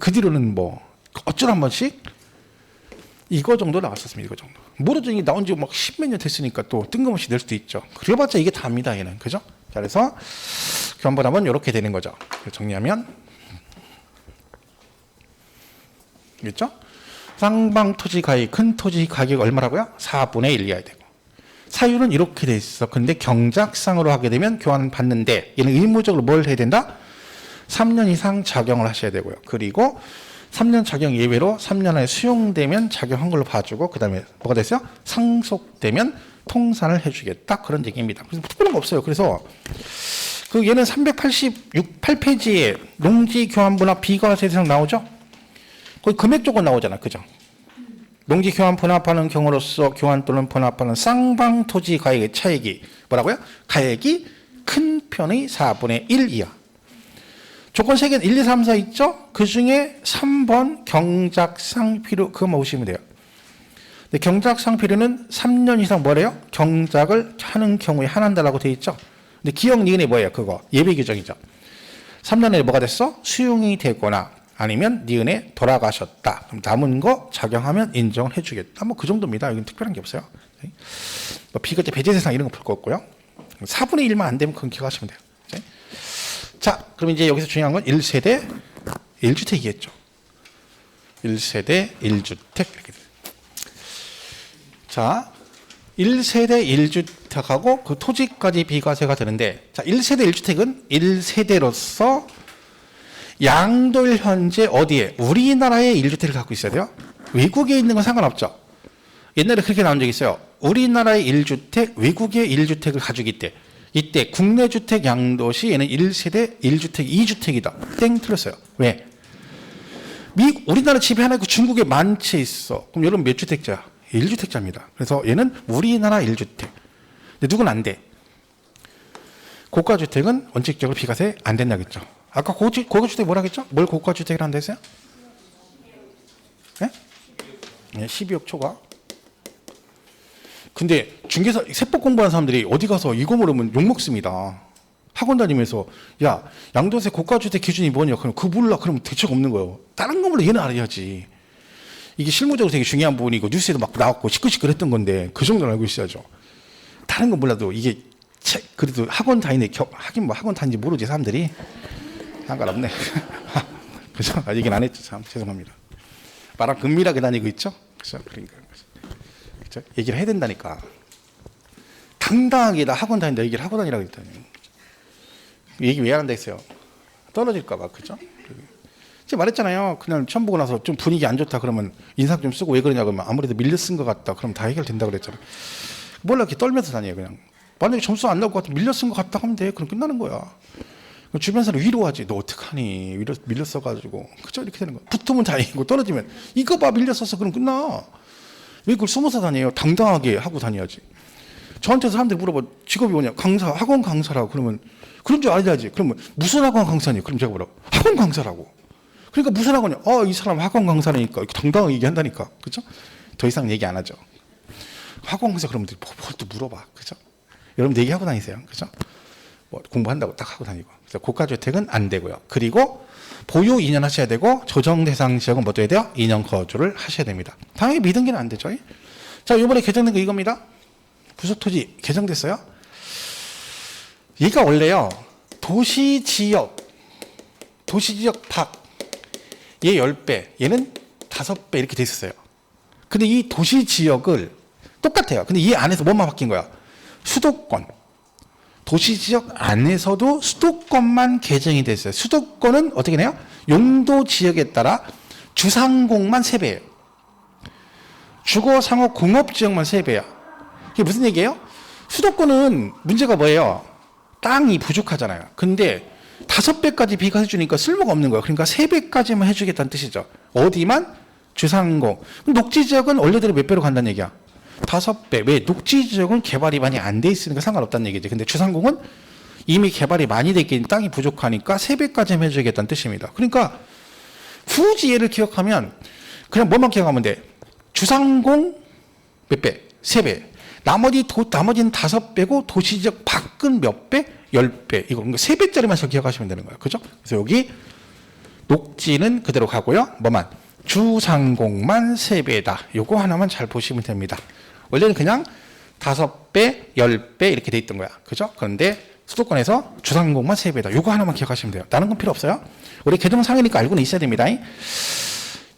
그 뒤로는 뭐 어쩔 한 번씩 이거 정도 나왔었습니다. 이거 정도. 모르죠. 이게 나온 지 막 10몇 년 됐으니까 또 뜬금없이 낼 수도 있죠. 그래봤자 이게 답니다. 얘는. 그죠? 자, 그래서 교환분할은 이렇게 되는 거죠. 정리하면 있죠? 쌍방 토지 가액, 큰 토지 가격 얼마라고요? 4분의 1 이하야 되고. 사유는 이렇게 돼 있어. 근데 경작상으로 하게 되면 교환 받는데 얘는 의무적으로 뭘 해야 된다? 3년 이상 작용을 하셔야 되고요. 그리고 3년 작용 예외로 3년 안에 수용되면 작용한 걸로 봐주고 그 다음에 뭐가 됐어요? 상속되면 통산을 해주겠다. 그런 얘기입니다. 그래서 특별한 거 없어요. 그래서 얘는 388페이지에 농지교환분합 비과세 대상 나오죠? 거기 금액 조건 나오잖아. 그죠? 농지 교환 분합하는 경우로서 교환 또는 분합하는 쌍방 토지 가액의 차액이 뭐라고요? 가액이 큰 편의 4분의 1 이하. 조건 3개는 1, 2, 3, 4 있죠? 그 중에 3번 경작상 필요 그거만 보시면 돼요. 근데 경작상 필요는 3년 이상 뭐래요? 경작을 하는 경우에 한한다라고 되어 있죠? 근데 기억 니은이 뭐예요? 그거 예외 규정이죠. 3년에 뭐가 됐어? 수용이 되거나 아니면 니은에 돌아가셨다. 그럼 남은 거 작용하면 인정을 해주겠다. 뭐 그 정도입니다. 여기는 특별한 게 없어요. 뭐 비과세 배제 대상 이런 거 볼 거 없고요. 4분의 1만 안 되면 그건 기억하시면 돼요. 자, 그럼 이제 여기서 중요한 건 1세대 1주택이겠죠. 1세대 1주택 이렇게 돼요. 자, 1세대 1주택하고 그 토지까지 비과세가 되는데, 자, 1세대 1주택은 1세대로서 양도일 현재 어디에? 우리나라에 1주택을 갖고 있어야 돼요. 외국에 있는 건 상관없죠. 옛날에 그렇게 나온 적이 있어요. 우리나라의 1주택, 외국의 1주택을 가지고 있대. 이때 국내 주택 양도시 얘는 1세대 1주택 2주택이다. 땡 틀렸어요. 왜? 우리나라 집이 하나 있고 중국에 만 채 있어. 그럼 여러분 몇 주택자? 1주택자입니다. 그래서 얘는 우리나라 1주택. 근데 누군 안 돼? 고가주택은 원칙적으로 비과세 안 된다겠죠. 아까 고가주택 뭐라 했죠? 뭘 고가주택이라는 데 했어요? 네? 네, 12억 초과. 근데 중개사 세법 공부하는 사람들이 어디 가서 이거 모르면 욕먹습니다. 학원 다니면서 야 양도세 고가주택 기준이 뭐냐? 그럼 그거 몰라. 그러면 대책 없는 거예요. 다른 거 몰라. 얘는 알아야지. 이게 실무적으로 되게 중요한 부분이고 뉴스에도 막 나왔고 시끌시끌했던 건데 그 정도는 알고 있어야죠. 다른 건 몰라도 이게 그래도 학원 다니네. 하긴 뭐 학원 다니는지 모르지 사람들이. 상관없네. 그죠? 얘기는 안 했죠. 참 죄송합니다. 말랑 은밀하게 다니고 있죠. 그죠? 그러니까. 그죠? 얘기를 해야 된다니까. 당당하게 나 학원 다닌다 얘기를 하고 다니라고 했더니 얘기 왜 한다 했어요? 떨어질까 봐. 그죠? 제가 말했잖아요. 그냥 처음 보고 나서 좀 분위기 안 좋다 그러면 인상 좀 쓰고 왜 그러냐 그러면 아무래도 밀려 쓴 것 같다. 그럼 다 해결된다 그랬잖아요. 몰라 이렇게 떨면서 다녀요 그냥. 만약에 점수 안 나올 것 같아 밀려 쓴 것 같다 하면 돼. 그럼 끝나는 거야. 주변 사람 위로하지. 너 어떡하니? 밀려 써가지고. 그죠? 이렇게 되는 거야. 붙으면 다행이고 떨어지면 이거 봐 밀려 써서 그럼 끝나. 왜 그걸 숨어서 다녀요? 당당하게 하고 다녀야지. 저한테 사람들이 물어봐. 직업이 뭐냐? 강사, 학원 강사라고. 그러면 그런 줄 알아야지. 그러면 무슨 학원 강사니? 그럼 제가 뭐라고? 학원 강사라고. 그러니까 무슨 학원이야? 이 사람 학원 강사라니까. 이렇게 당당하게 얘기한다니까. 그죠? 더 이상 얘기 안 하죠. 학원 강사 그러면 뭘 또 물어봐. 그죠? 여러분 얘기하고 다니세요. 그죠? 뭐 공부한다고 딱 하고 다니고. 그래서 고가주택은 안 되고요. 그리고 보유 2년 하셔야 되고 조정 대상 지역은 뭐 돼야 돼요? 2년 거주를 하셔야 됩니다. 당연히 미등기는 안 되죠. 자, 이번에 개정된 거 이겁니다. 부속토지 개정됐어요. 얘가 원래요. 도시지역 밖 얘 10배, 얘는 5배 이렇게 돼 있었어요. 근데 이 도시지역을 똑같아요. 근데 이 안에서 뭐만 바뀐 거야? 수도권. 도시지역 안에서도 수도권만 개정이 됐어요. 수도권은 어떻게 돼요? 용도 지역에 따라 주상공만 3배예요. 주거, 상업, 공업 지역만 3배야. 이게 무슨 얘기예요? 수도권은 문제가 뭐예요? 땅이 부족하잖아요. 근데 5배까지 비과세 주니까 쓸모가 없는 거예요. 그러니까 3배까지만 해주겠다는 뜻이죠. 어디만? 주상공. 녹지지역은 원래대로 몇 배로 간다는 얘기야? 5배. 왜? 녹지지역은 개발이 많이 안 돼 있으니까 상관없다는 얘기지. 근데 주상공은 이미 개발이 많이 돼 있긴 땅이 부족하니까 3배까지만 해주겠다는 뜻입니다. 그러니까 굳이 얘를 기억하면 그냥 뭐만 기억하면 돼? 주상공 몇 배? 3배. 나머지는 5배고 도시지역 밖은 몇 배? 10배. 이거 3배짜리만 기억하시면 되는 거예요. 그죠? 그래서 여기 녹지는 그대로 가고요. 뭐만? 주상공만 3배다. 요거 하나만 잘 보시면 됩니다. 원래는 그냥 5배, 10배 이렇게 돼 있던 거야. 그죠? 그런데 수도권에서 주상공만 3배다. 요거 하나만 기억하시면 돼요. 다른 건 필요 없어요. 우리 개정상이니까 알고는 있어야 됩니다.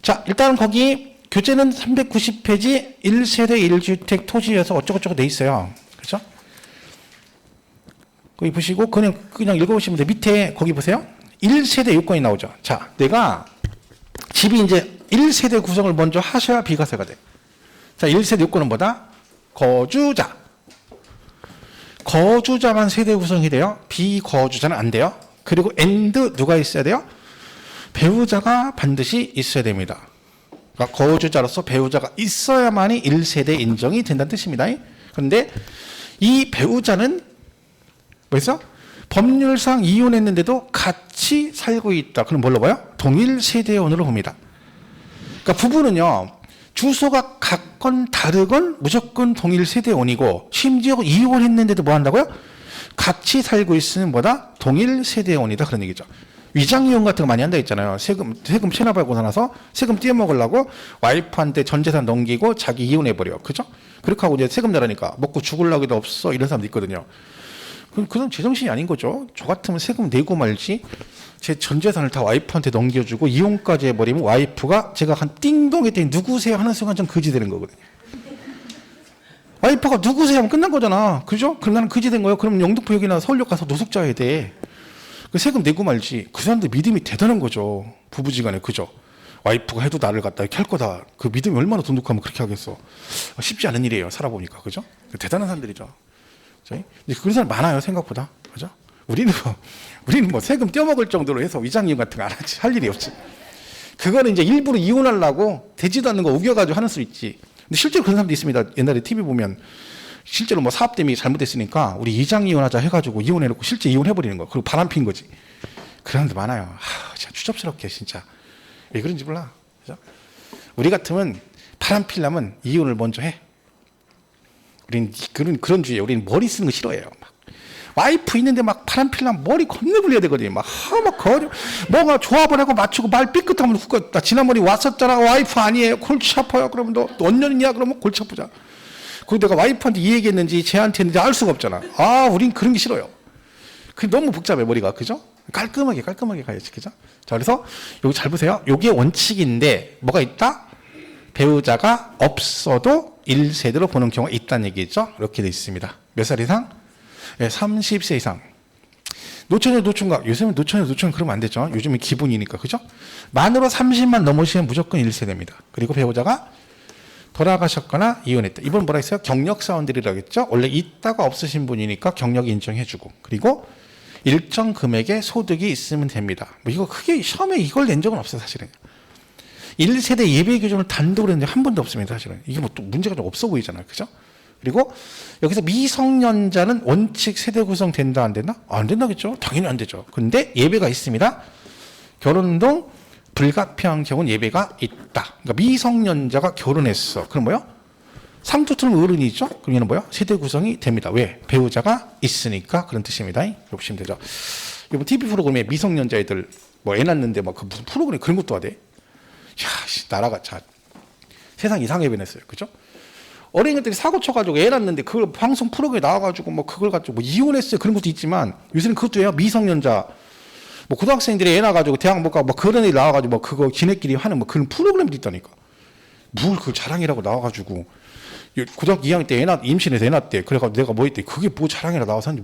자, 일단 거기 교재는 390페이지 1세대 1주택 토지여서 어쩌고저쩌고 돼 있어요. 그죠? 거기 보시고 그냥 읽어보시면 돼요. 밑에 거기 보세요. 1세대 요건이 나오죠. 자, 내가 집이 이제 1세대 구성을 먼저 하셔야 비과세가 돼. 자, 1세대 요건은 뭐다? 거주자. 거주자만 세대 구성이 돼요. 비거주자는 안 돼요. 그리고 and 누가 있어야 돼요? 배우자가 반드시 있어야 됩니다. 그러니까 거주자로서 배우자가 있어야만이 1세대 인정이 된다는 뜻입니다. 그런데 이 배우자는 뭐였어? 법률상 이혼했는데도 같이 살고 있다. 그럼 뭘로 봐요? 동일 세대원으로 봅니다. 그러니까 부부는요. 주소가 같건 다르건 무조건 동일 세대원이고 심지어 이혼했는데도 뭐 한다고요? 같이 살고 있으면 뭐다? 동일 세대원이다. 그런 얘기죠. 위장이혼 같은 거 많이 한다 했잖아요. 세금 체납하고 나서 세금 떼어먹으려고 와이프한테 전 재산 넘기고 자기 이혼해버려. 그죠? 그렇게 하고 이제 세금 내라니까 먹고 죽을 나기도 없어. 이런 사람도 있거든요. 그건 제정신이 아닌 거죠. 저 같으면 세금 내고 말지. 제 전 재산을 다 와이프한테 넘겨주고 이혼까지 해버리면 와이프가 제가 한 띵동 했더니 누구세요 하는 순간 좀 거지 되는 거거든요. 와이프가 누구세요 하면 끝난 거잖아. 그죠? 그럼 나는 거지 된 거예요. 그럼 영등포역이나 서울역 가서 노숙자 해야 돼. 그 세금 내고 말지. 그 사람들 믿음이 대단한 거죠. 부부지간에. 그죠? 와이프가 해도 나를 갖다 이렇게 할 거다. 그 믿음이 얼마나 돈독하면 그렇게 하겠어. 쉽지 않은 일이에요. 살아보니까. 그죠? 대단한 사람들이죠. 근데 그런 사람 많아요. 생각보다. 그죠? 우리는 뭐 세금 떼어먹을 정도로 해서 위장이혼 같은 거 안 하지. 할 일이 없지. 그거는 이제 일부러 이혼하려고 되지도 않는 거 우겨가지고 하는 수 있지. 근데 실제로 그런 사람도 있습니다. 옛날에 TV 보면 실제로 뭐 사업 때문에 잘못됐으니까 우리 이장이혼하자 해가지고 이혼해놓고 실제 이혼해버리는 거. 그리고 바람 핀 거지. 그런 사람도 많아요. 진짜 추접스럽게 진짜. 왜 그런지 몰라. 그죠? 우리 같으면 바람 피려면 이혼을 먼저 해. 우린 그런 주의에 우리는 머리 쓰는 거 싫어해요. 막. 와이프 있는데 막 바람 피려면 머리 겁나 굴려야 되거든요. 막 뭐가 조합을 하고 맞추고 말 삐끗하면 후가 나 지난번에 왔었잖아. 와이프 아니에요. 골치 아파요. 그러면 너 언년이냐? 그러면 골치 아프자. 그리고 내가 와이프한테 이 얘기했는지 쟤한테 했는지 알 수가 없잖아. 우린 그런 게 싫어요. 그게 너무 복잡해 머리가. 그죠? 깔끔하게 가야지. 그죠? 자, 그래서 여기 잘 보세요. 요게 원칙인데 뭐가 있다? 배우자가 없어도 1세대로 보는 경우가 있다는 얘기죠. 이렇게 돼 있습니다. 몇 살 이상? 30세 이상. 노처녀 요즘은 노처녀 그러면 안 되죠. 요즘은 기본이니까. 그죠? 만으로 30만 넘으시면 무조건 1세대입니다. 그리고 배우자가 돌아가셨거나 이혼했다. 이번 뭐라 했어요? 경력사원들이라고 했죠. 원래 있다가 없으신 분이니까 경력 인정해주고, 그리고 일정 금액의 소득이 있으면 됩니다. 뭐 이거 크게 시험에 이걸 낸 적은 없어요. 사실은 1세대 예외 규정을 단독으로 했는데 한 번도 없습니다. 사실은 이게 뭐 또 문제가 좀 없어 보이잖아요. 그죠? 그리고 여기서 미성년자는 원칙 세대 구성 된다 안 된다? 안 된다겠죠. 당연히 안 되죠. 근데 예외가 있습니다. 결혼 등 불가피한 경우는 예외가 있다. 그러니까 미성년자가 결혼했어. 그럼 뭐요? 상투처럼 어른이죠. 그럼 얘는 뭐요? 세대 구성이 됩니다. 왜? 배우자가 있으니까 그런 뜻입니다. 보시면 되죠. 이번 TV 프로그램에 미성년자 애들 뭐 애 낳는데 막 그 무슨 프로그램 그런 것도 하대. 야, 나라가 자 세상 이상하게 변했어요. 그죠? 어린이들이 사고 쳐가지고 애 낳는데 그걸 방송 프로그램에 나와가지고 뭐 그걸 가지고 뭐 이혼했어요. 그런 것도 있지만 요새는 그것도 해요. 미성년자 뭐 고등학생들이 애 낳아가지고 대학 못 가고 뭐 그런 애 나와가지고 뭐 그거 지네끼리 하는 뭐 그런 프로그램도 있다니까. 뭘 그 자랑이라고 나와가지고 고등학교 2학년 때 임신해서 애 낳았대. 그래가지고 내가 뭐 했대. 그게 뭐 자랑이라 나와서 하는지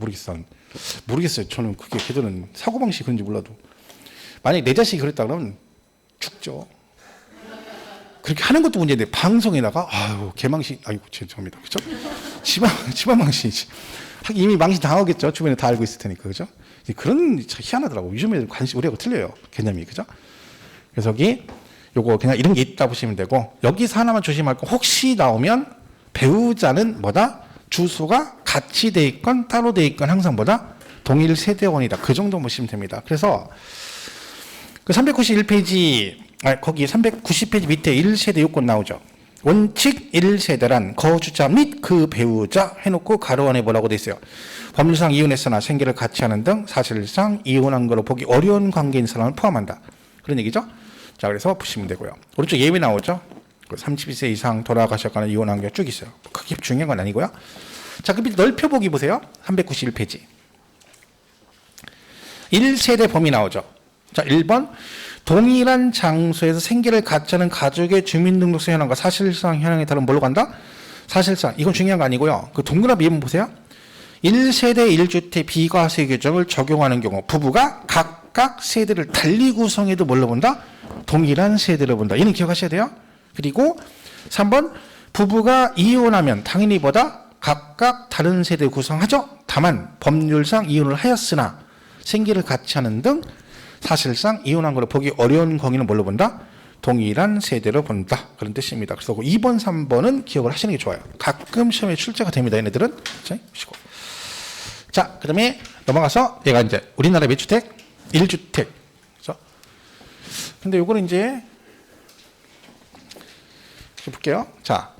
모르겠어요. 저는 그게 걔들은 사고방식이 그런지 몰라도. 만약에 내 자식이 그랬다 그러면 죽죠. 그렇게 하는 것도 문제인데 방송에다가 아유 개망신 아이고 죄송합니다. 그죠? 집안 망신이지. 하긴 이미 망신 당하겠죠. 주변에 다 알고 있을 테니까. 그죠? 그런 참 희한하더라고. 요즘 애들 관심 우리하고 틀려요. 개념이. 그죠? 그래서 여기 요거 그냥 이런 게 있다 보시면 되고 여기서 하나만 조심할 거 혹시 나오면 배우자는 뭐다? 주소가 같이 돼 있건 따로 돼 있건 항상 뭐다? 동일 세대원이다. 그 정도 보시면 됩니다. 그래서 그 391페이지 거기 390페이지 밑에 1세대 요건 나오죠. 원칙 1세대란 거주자 및 그 배우자 해놓고 가로 안에 뭐라고 돼 있어요. 법률상 이혼했으나 생계를 같이 하는 등 사실상 이혼한 거로 보기 어려운 관계인 사람을 포함한다. 그런 얘기죠. 자, 그래서 보시면 되고요. 오른쪽 예외 나오죠. 32세 이상 돌아가셨거나 이혼한 게 쭉 있어요. 그게 중요한 건 아니고요. 자, 그 밑에 넓혀보기 보세요. 391페이지. 1세대 범위 나오죠. 자, 1번 동일한 장소에서 생계를 같이 하는 가족의 주민등록세 현황과 사실상 현황에 따른 뭘로 간다? 사실상 이건 중요한 거 아니고요. 그 동그라미 예문 보세요. 1세대 1주택 비과세 규정을 적용하는 경우 부부가 각각 세대를 달리 구성해도 뭘로 본다? 동일한 세대로 본다. 이는 기억하셔야 돼요. 그리고 3번 부부가 이혼하면 당연히 보다 각각 다른 세대 구성하죠. 다만 법률상 이혼을 하였으나 생계를 같이 하는 등 사실상 이혼한 걸로 보기 어려운 관계는 뭘로 본다? 동일한 세대로 본다. 그런 뜻입니다. 그래서 2번, 3번은 기억을 하시는 게 좋아요. 가끔 시험에 출제가 됩니다. 얘네들은. 자, 보시고. 자, 그 다음에 넘어가서 얘가 이제 우리나라 몇 주택? 1주택. 그죠? 근데 요거는 이제 볼게요. 자,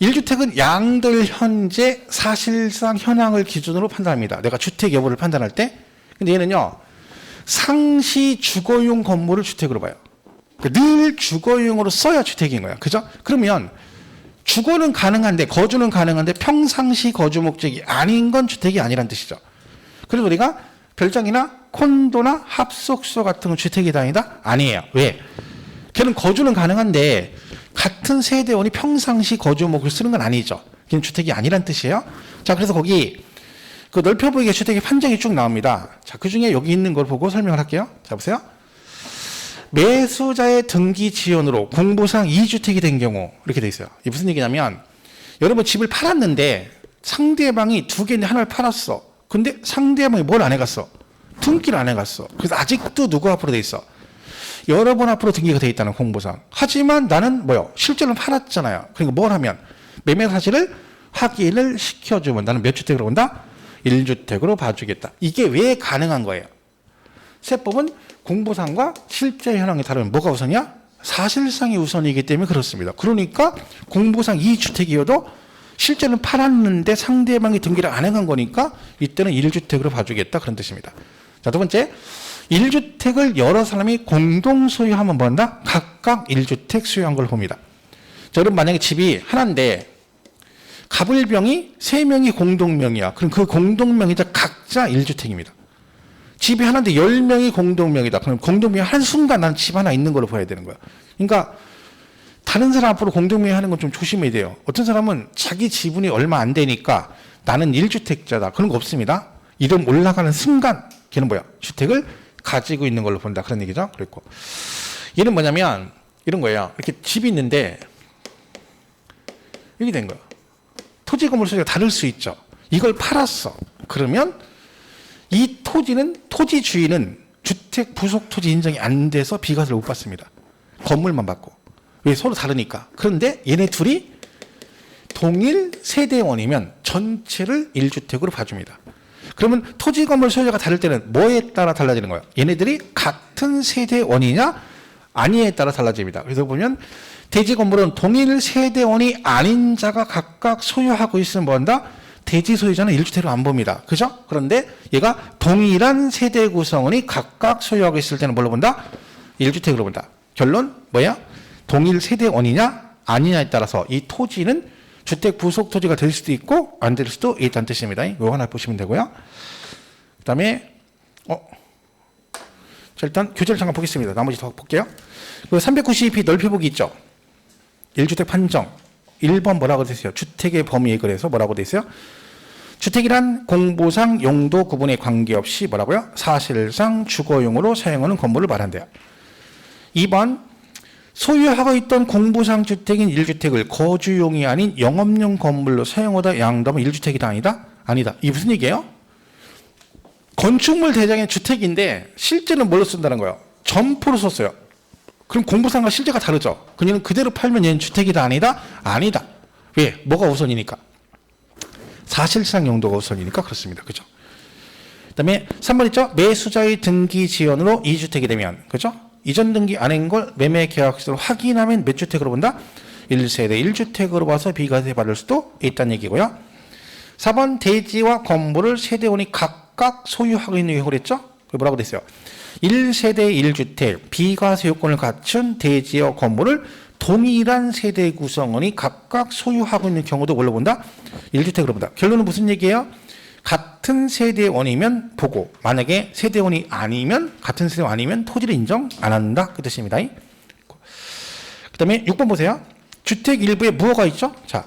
1주택은 양들 현재 사실상 현황을 기준으로 판단합니다. 내가 주택 여부를 판단할 때. 근데 얘는요. 상시 주거용 건물을 주택으로 봐요. 늘 주거용으로 써야 주택인 거야. 그죠? 그러면 주거는 가능한데 거주는 가능한데 평상시 거주 목적이 아닌 건 주택이 아니란 뜻이죠. 그래서 우리가 별장이나 콘도나 합숙소 같은 건 주택이다 아니다? 아니에요. 왜? 걔는 거주는 가능한데 같은 세대원이 평상시 거주 목을 쓰는 건 아니죠. 걔는 주택이 아니란 뜻이에요. 자, 그래서 거기 그 넓혀보기에 주택의 판정이 쭉 나옵니다. 자, 그 중에 여기 있는 걸 보고 설명을 할게요. 자, 보세요. 매수자의 등기 지연으로 공부상 2주택이 된 경우 이렇게 돼 있어요. 이게 무슨 얘기냐면 여러분 집을 팔았는데 상대방이 두 개인데 하나를 팔았어. 근데 상대방이 뭘 안 해갔어? 등기를 안 해갔어. 그래서 아직도 누구 앞으로 돼 있어? 여러분 앞으로 등기가 돼 있다는 공부상. 하지만 나는 뭐요? 실제로는 팔았잖아요. 그러니까 뭘 하면? 매매 사실을 확인을 시켜주면 나는 몇 주택으로 본다? 1주택으로 봐주겠다. 이게 왜 가능한 거예요? 세법은 공부상과 실제 현황이 다르면 뭐가 우선이야? 사실상이 우선이기 때문에 그렇습니다. 그러니까 공부상 2주택이어도 실제는 팔았는데 상대방이 등기를 안 해간 거니까 이때는 1주택으로 봐주겠다. 그런 뜻입니다. 자, 두 번째. 1주택을 여러 사람이 공동 소유하면 뭐한다? 각각 1주택 소유한 걸 봅니다. 자, 여러분 만약에 집이 하나인데 가불병이 3명이 공동명이야. 그럼 그 공동명의자 각자 1주택입니다. 집이 하나인데 10명이 공동명이다. 그럼 공동명의 한순간 나는 집 하나 있는 걸로 봐야 되는 거야. 그러니까 다른 사람 앞으로 공동명의 하는 건 좀 조심해야 돼요. 어떤 사람은 자기 지분이 얼마 안 되니까 나는 1주택자다. 그런 거 없습니다. 이름 올라가는 순간 걔는 뭐야? 주택을 가지고 있는 걸로 본다. 그런 얘기죠. 그랬고. 얘는 뭐냐면 이런 거예요. 이렇게 집이 있는데 이렇게 된 거야. 토지 건물 소유가 다를 수 있죠. 이걸 팔았어. 그러면 이 토지는 토지 주인은 주택 부속 토지 인정이 안 돼서 비과세를 못 받습니다. 건물만 받고. 왜? 서로 다르니까. 그런데 얘네 둘이 동일 세대원이면 전체를 1주택으로 봐줍니다. 그러면 토지 건물 소유자가 다를 때는 뭐에 따라 달라지는 거예요? 얘네들이 같은 세대원이냐 아니냐에 따라 달라집니다. 그래서 보면 대지 건물은 동일 세대원이 아닌 자가 각각 소유하고 있으면 뭐한다? 대지 소유자는 1주택으로 안 봅니다. 그죠? 그런데 얘가 동일한 세대 구성원이 각각 소유하고 있을 때는 뭘로 본다? 1주택으로 본다. 결론 뭐야? 동일 세대원이냐 아니냐에 따라서 이 토지는 주택 부속 토지가 될 수도 있고 안 될 수도 있다는 뜻입니다. 이거 하나 보시면 되고요. 그 다음에 자, 일단 교재를 잠깐 보겠습니다. 나머지 더 볼게요. 392p 넓혀보기 있죠. 1주택 판정 1번 뭐라고 되어 있어요? 주택의 범위에 그래서 뭐라고 되어 있어요? 주택이란 공보상 용도 구분에 관계없이 뭐라고요? 사실상 주거용으로 사용하는 건물을 말한대요. 2번 소유하고 있던 공보상 주택인 1주택을 거주용이 아닌 영업용 건물로 사용하다 양도하면 1주택이다 아니다? 아니다. 이게 무슨 얘기예요? 건축물 대장의 주택인데 실제는 뭘로 쓴다는 거예요? 점포로 썼어요. 그럼 공보상과 실제가 다르죠. 그녀는 그대로 팔면 얘는 주택이다 아니다? 아니다. 왜? 뭐가 우선이니까? 사실상 용도가 우선이니까 그렇습니다. 그죠? 그 다음에 3번 있죠? 매수자의 등기 지연으로 2주택이 되면, 그죠? 이전 등기 안 한 걸 매매 계약서로 확인하면 몇 주택으로 본다? 1세대 1주택으로 봐서 비과세 받을 수도 있다는 얘기고요. 4번 대지와 건물을 세대원이 각각 소유하고 있는 경우를 했죠? 뭐라고 됐어요? 1세대 1주택 비과세 요건을 갖춘 대지와 건물을 동일한 세대 구성원이 각각 소유하고 있는 경우도 뭘로 본다? 1주택으로 본다. 결론은 무슨 얘기예요? 같은 세대원이면 보고 만약에 세대원이 아니면 같은 세대원 아니면 토지를 인정 안 한다 그 뜻입니다. 그 다음에 6번 보세요. 주택 일부에 무허가 있죠? 자,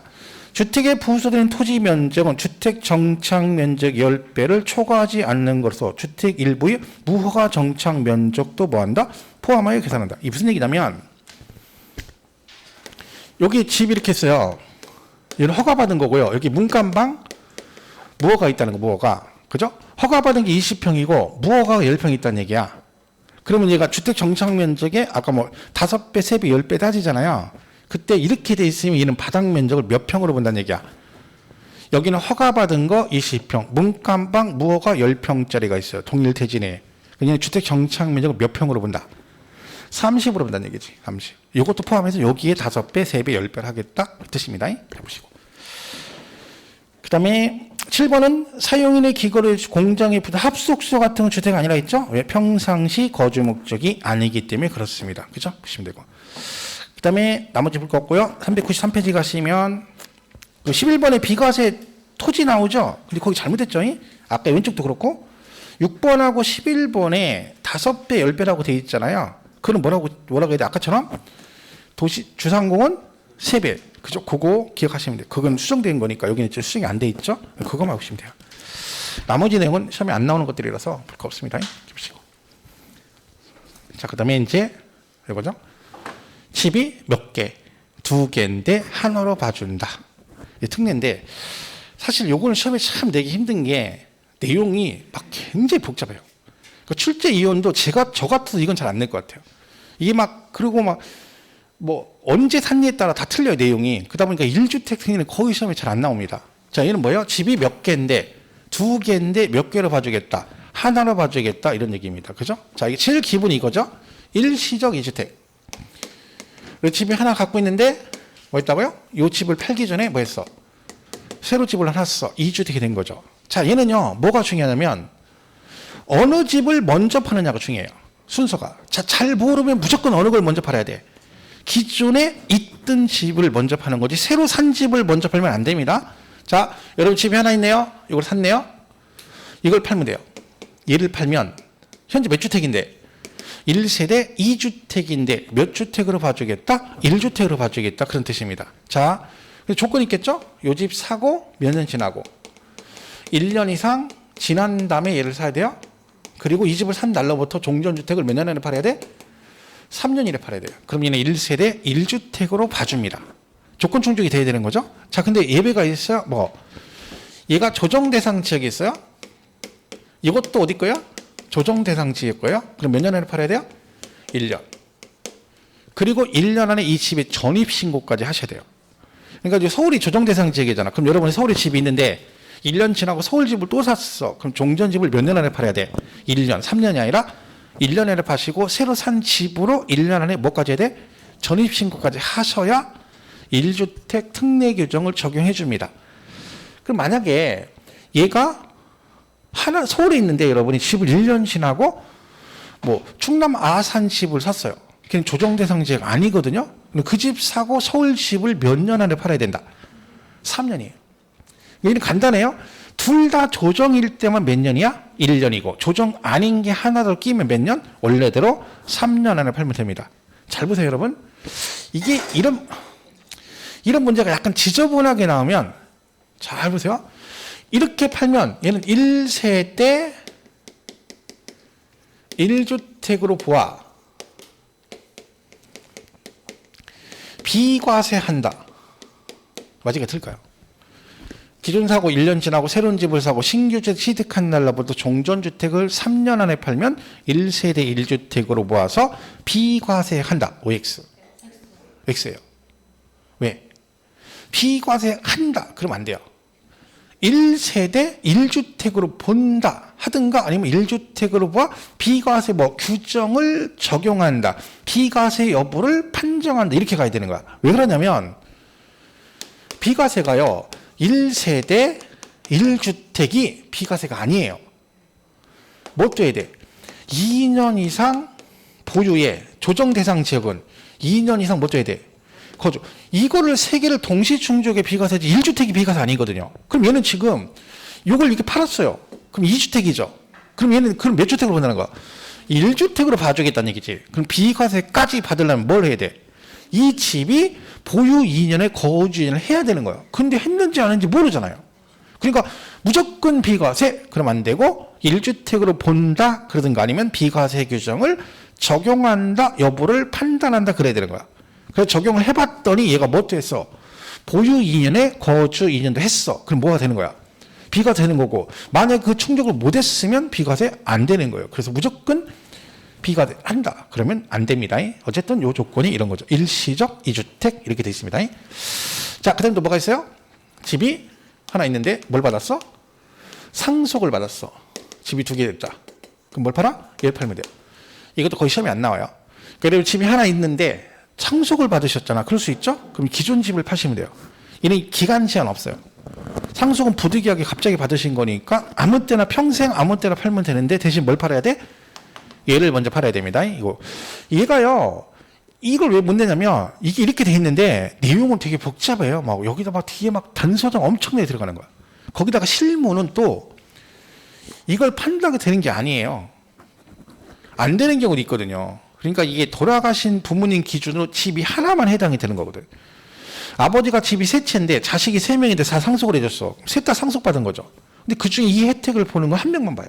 주택에 부수되는 토지 면적은 주택 정착 면적 10배를 초과하지 않는 것으로 주택 일부의 무허가 정착 면적도 뭐한다? 포함하여 계산한다. 이 무슨 얘기냐면 여기 집 이렇게 있어요. 이건 허가받은 거고요. 여기 문간방 무허가 있다는 거, 무허가. 그죠? 허가받은 게 20평이고 무허가가 10평 있다는 얘기야. 그러면 얘가 주택 정착 면적에 아까 뭐 5배, 3배, 10배 따지잖아요. 그때 이렇게 돼 있으면 얘는 바닥 면적을 몇 평으로 본다는 얘기야. 여기는 허가받은 거 20평, 문간방 무허가 10평짜리가 있어요. 동일 대지 내에. 그냥 주택 정착 면적을 몇 평으로 본다? 30으로 본다는 얘기지. 30. 이것도 포함해서 여기에 5배, 3배, 10배를 하겠다. 그 뜻입니다. 해보시고. 그 다음에 7번은 사용인의 기거를 공장에 부다 합숙소 같은 주택 아니라 했죠? 왜? 평상시 거주 목적이 아니기 때문에 그렇습니다. 그죠? 보시면 되고. 그 다음에 나머지 볼 거 없고요. 393페이지 가시면 11번에 비과세 토지 나오죠? 근데 거기 잘못했죠? 아까 왼쪽도 그렇고 6번하고 11번에 5배, 10배라고 돼 있잖아요. 그럼 뭐라고 해야 돼? 아까처럼 도시 주상공은 3배. 그죠? 그거 기억하시면 돼요. 그건 수정된 거니까 여기는 이제 수정이 안 돼 있죠? 그거만 보시면 돼요. 나머지 내용은 시험에 안 나오는 것들이라서 볼 거 없습니다. 보시고. 자, 그 다음에 이제 이거죠? 집이 몇 개? 2개인데 하나로 봐준다. 특례인데 사실 요거는 시험에 참 내기 힘든 게 내용이 막 굉장히 복잡해요. 그 출제 이론도 저 같아도 이건 잘 안 낼 것 같아요. 이게 막 그리고 막 뭐 언제 샀냐에 따라 다 틀려요 내용이. 그러다 보니까 1주택 승인은 거의 시험에 잘 안 나옵니다. 자, 얘는 뭐예요? 집이 몇 개인데 2개인데 몇 개로 봐주겠다, 하나로 봐주겠다 이런 얘기입니다. 그죠? 자, 이게 제일 기본이 이거죠. 일시적 2주택. 집이 하나 갖고 있는데 뭐 했다고요? 이 집을 팔기 전에 뭐 했어? 새로 집을 하나 샀어. 2주택이 된 거죠. 자, 얘는요 뭐가 중요하냐면 어느 집을 먼저 파느냐가 중요해요. 순서가. 자, 잘 모르면 무조건 어느 걸 먼저 팔아야 돼. 기존에 있던 집을 먼저 파는 거지 새로 산 집을 먼저 팔면 안 됩니다. 자, 여러분 집이 하나 있네요. 이걸 샀네요. 이걸 팔면 돼요. 얘를 팔면 현재 몇 주택인데 1세대 2주택인데 몇 주택으로 봐주겠다? 1주택으로 봐주겠다. 그런 뜻입니다. 자, 조건이 있겠죠? 요 집 사고 몇 년 지나고 1년 이상 지난 다음에 얘를 사야 돼요. 그리고 이 집을 산 날로부터 종전주택을 몇 년 안에 팔아야 돼? 3년 이내 팔아야 돼요. 그럼 얘는 1세대 1주택으로 봐줍니다. 조건 충족이 돼야 되는 거죠. 자, 근데 예외가 있어요. 뭐 얘가 조정 대상 지역에 있어요. 이것도 어디 거예요? 조정 대상 지역 거예요. 그럼 몇 년 안에 팔아야 돼요? 1년. 그리고 1년 안에 이 집의 전입신고까지 하셔야 돼요. 그러니까 이제 서울이 조정대상 지역이잖아. 그럼 여러분이 서울에 집이 있는데 1년 지나고 서울 집을 또 샀어. 그럼 종전 집을 몇 년 안에 팔아야 돼? 1년, 3년이 아니라 1년 안에 파시고 새로 산 집으로 1년 안에 뭐까지 해야 돼? 전입신고까지 하셔야 1주택 특례 규정을 적용해 줍니다. 그럼 만약에 얘가 서울에 있는데 여러분이 집을 1년 지나고 뭐 충남 아산 집을 샀어요. 그냥 조정대상 지역 아니거든요. 그 집 사고 서울 집을 몇 년 안에 팔아야 된다? 3년이에요. 얘는 간단해요. 둘 다 조정일 때만 몇 년이야? 1년이고 조정 아닌 게 하나 더 끼면 몇 년? 원래대로 3년 안에 팔면 됩니다. 잘 보세요 여러분. 이게 이런 문제가 약간 지저분하게 나오면 잘 보세요. 이렇게 팔면 얘는 1세대 1주택으로 보아 비과세한다. 맞을까 틀릴까요? 기존 사고 1년 지나고 새로운 집을 사고 신규주택 취득한 날로부터 종전주택을 3년 안에 팔면 1세대 1주택으로 모아서 비과세한다. OX. X예요. 왜? 비과세한다. 그러면 안 돼요. 1세대 1주택으로 본다 하든가 아니면 1주택으로 봐 비과세 뭐 규정을 적용한다. 비과세 여부를 판정한다. 이렇게 가야 되는 거야. 왜 그러냐면 비과세가요. 1세대 1주택이 비과세가 아니에요. 뭐 돼야 돼? 2년 이상 보유의 조정 대상 지역은 2년 이상 뭐 돼야 돼? 거주. 이거를 세 개를 동시 충족의 비과세지 1주택이 비과세 아니거든요. 그럼 얘는 지금 이걸 이렇게 팔았어요. 그럼 2주택이죠. 그럼 얘는 그럼 몇 주택으로 본다는 거야? 1주택으로 봐주겠다는 얘기지. 그럼 비과세까지 받으려면 뭘 해야 돼? 이 집이 보유 2년에 거주 2년을 해야 되는 거예요. 근데 했는지 안 했는지 모르잖아요. 그러니까 무조건 비과세 그러면 안 되고 1주택으로 본다 그러든가 아니면 비과세 규정을 적용한다 여부를 판단한다 그래야 되는 거야. 그래서 적용을 해봤더니 얘가 뭐 했어? 보유 2년에 거주 2년도 했어. 그럼 뭐가 되는 거야? 비과세 되는 거고 만약 그 충족을 못했으면 비과세 안 되는 거예요. 그래서 무조건 비과세 한다. 그러면 안 됩니다. 어쨌든 요 조건이 이런 거죠. 일시적 2주택 이렇게 돼 있습니다. 자, 그 다음에 또 뭐가 있어요? 집이 하나 있는데 뭘 받았어? 상속을 받았어. 집이 2개 됐다. 그럼 뭘 팔아? 얘를 팔면 돼요. 이것도 거의 시험에 안 나와요. 그리고 집이 하나 있는데 상속을 받으셨잖아. 그럴 수 있죠? 그럼 기존 집을 파시면 돼요. 얘는 기간 제한 없어요. 상속은 부득이하게 갑자기 받으신 거니까 아무 때나 평생 아무 때나 팔면 되는데 대신 뭘 팔아야 돼? 얘를 먼저 팔아야 됩니다. 이거. 얘가요, 이걸 왜 못 내냐면, 이게 이렇게 돼 있는데, 내용은 되게 복잡해요. 막, 여기다 막 뒤에 막 단서장 엄청나게 들어가는 거야. 거기다가 실무는 또, 이걸 판다고 되는 게 아니에요. 안 되는 경우도 있거든요. 그러니까 이게 돌아가신 부모님 기준으로 집이 하나만 해당이 되는 거거든. 아버지가 집이 3채인데, 자식이 3명인데 다 상속을 해줬어. 셋 다 상속받은 거죠. 근데 그 중에 이 혜택을 보는 건 한 명만 봐요.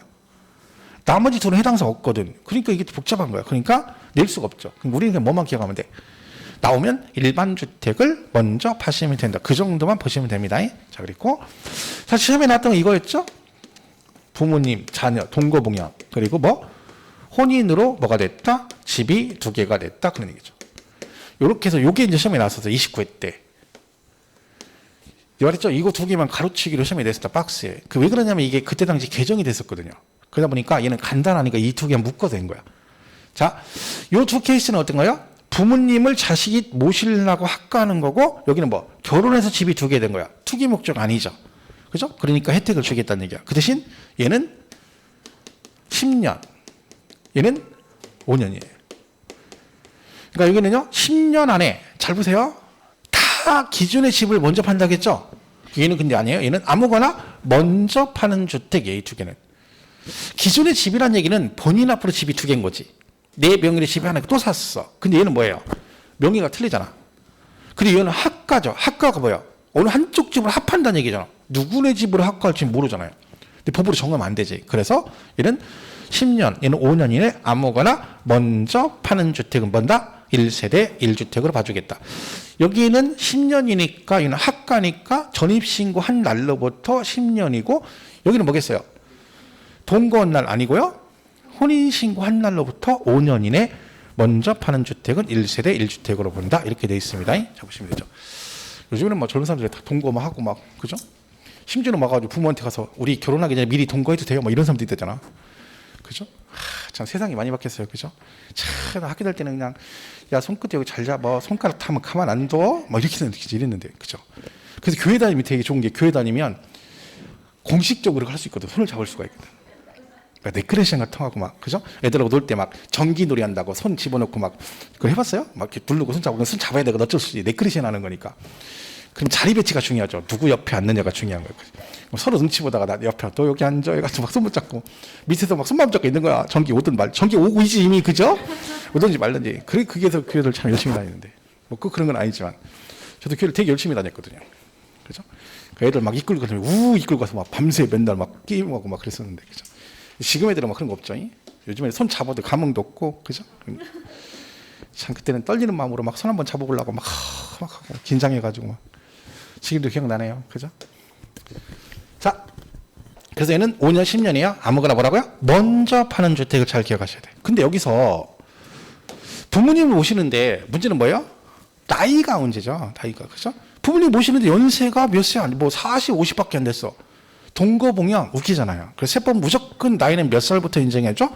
나머지 둘은 해당사 없거든. 그러니까 이게 복잡한 거야. 그러니까 낼 수가 없죠. 그럼 우리는 그냥 뭐만 기억하면 돼? 나오면 일반 주택을 먼저 파시면 된다. 그 정도만 보시면 됩니다. 자, 그리고 사실 시험에 나왔던 건 이거였죠? 부모님, 자녀, 동거북녀. 그리고 뭐? 혼인으로 뭐가 됐다? 집이 2개가 됐다. 그런 얘기죠. 요렇게 해서 요게 이제 시험에 나왔었어. 29회 때. 말했죠? 이거 2개만 가로치기로 시험에 냈었다. 박스에. 그 왜 그러냐면 이게 그때 당시 개정이 됐었거든요. 그러다 보니까 얘는 간단하니까 이 2개 묶어서 된 거야. 자, 요 2 케이스는 어떤 거예요? 부모님을 자식이 모시려고 학가하는 거고, 여기는 뭐, 결혼해서 집이 2개 된 거야. 투기 목적 아니죠. 그죠? 그러니까 혜택을 주겠다는 얘기야. 그 대신 얘는 10년, 얘는 5년이에요. 그러니까 여기는요, 10년 안에, 잘 보세요. 다 기존의 집을 먼저 판다겠죠? 얘는 근데 아니에요. 얘는 아무거나 먼저 파는 주택이에요, 이 2개는. 기존의 집이란 얘기는 본인 앞으로 집이 2개인 거지. 내 명의의 집이 하나 또 샀어. 근데 얘는 뭐예요? 명의가 틀리잖아. 그리고 얘는 합가죠. 합가가 뭐야? 어느 한쪽 집을 합한다는 얘기잖아. 누구네 집으로 합가할지 모르잖아요. 근데 법으로 정하면 안 되지. 그래서 얘는 10년, 얘는 5년 이내 아무거나 먼저 파는 주택은 뭔다? 1세대 1주택으로 봐주겠다. 여기는 10년이니까 얘는 합가니까 전입신고한 날로부터 10년이고 여기는 뭐겠어요? 동거한 날 아니고요. 혼인신고한 날로부터 5년 이내 먼저 파는 주택은 1세대 1주택으로 본다. 이렇게 되어 있습니다. 자, 보시면 되죠. 요즘에는 막 젊은 사람들이 다 동거 막 하고 막 그죠? 심지어는 막 가지고 부모한테 가서 우리 결혼하기 전에 미리 동거해도 돼요? 막 이런 사람도 있잖아. 그죠? 참 세상이 많이 바뀌었어요. 그죠? 참 학교 다닐 때는 그냥 야 손끝 여기 잘 잡아 손가락 타면 가만 안 둬? 막 이렇게 이랬는데 그죠? 그래서 교회 다니면 되게 좋은 게 교회 다니면 공식적으로 할 수 있거든. 손을 잡을 수가 있거든. 그러니까 네크레이션 같은 거 하고 막 그죠? 애들하고 놀 때 막 전기놀이 한다고 손 집어넣고 막 그거 해봤어요? 막 이렇게 누르고 손 잡고 손 잡아야 되거든. 어쩔 수 없이 네크레이션 하는 거니까. 그럼 자리 배치가 중요하죠. 누구 옆에 앉느냐가 중요한 거예요. 서로 눈치 보다가 나 옆에 너 여기 앉아 해가지고 막 손 붙잡고 밑에서 막 손만 붙잡고 있는 거야. 전기 오든 말 전기 오고 있지 이미 그죠? 오든지 말든지. 그게서 교회를 참 열심히 다니는데 뭐 꼭 그런 건 아니지만 저도 교회를 되게 열심히 다녔거든요. 그죠? 그 애들 막 이끌고 가서 이끌고 가서 막 밤새 맨날 막 게임하고 막 그랬었는데 그죠? 지금 애들은 막 그런 거 없죠. 요즘에 손 잡아도 감흥도 없고 그죠? 참 그때는 떨리는 마음으로 막 손 한번 잡아보려고 막 하고 긴장해가지고 막 지금도 기억나네요. 그죠? 자, 그래서 얘는 5년, 10년이야. 아무거나 뭐라고요? 먼저 파는 주택을 잘 기억하셔야 돼요. 근데 여기서 부모님을 모시는데 문제는 뭐예요? 나이가 문제죠. 나이가. 그죠? 부모님 모시는데 연세가 몇 세 아니, 뭐 40, 50밖에 안 됐어. 동거봉양 웃기잖아요. 그래서 세번 무조건 나이는 몇 살부터 인정해줘?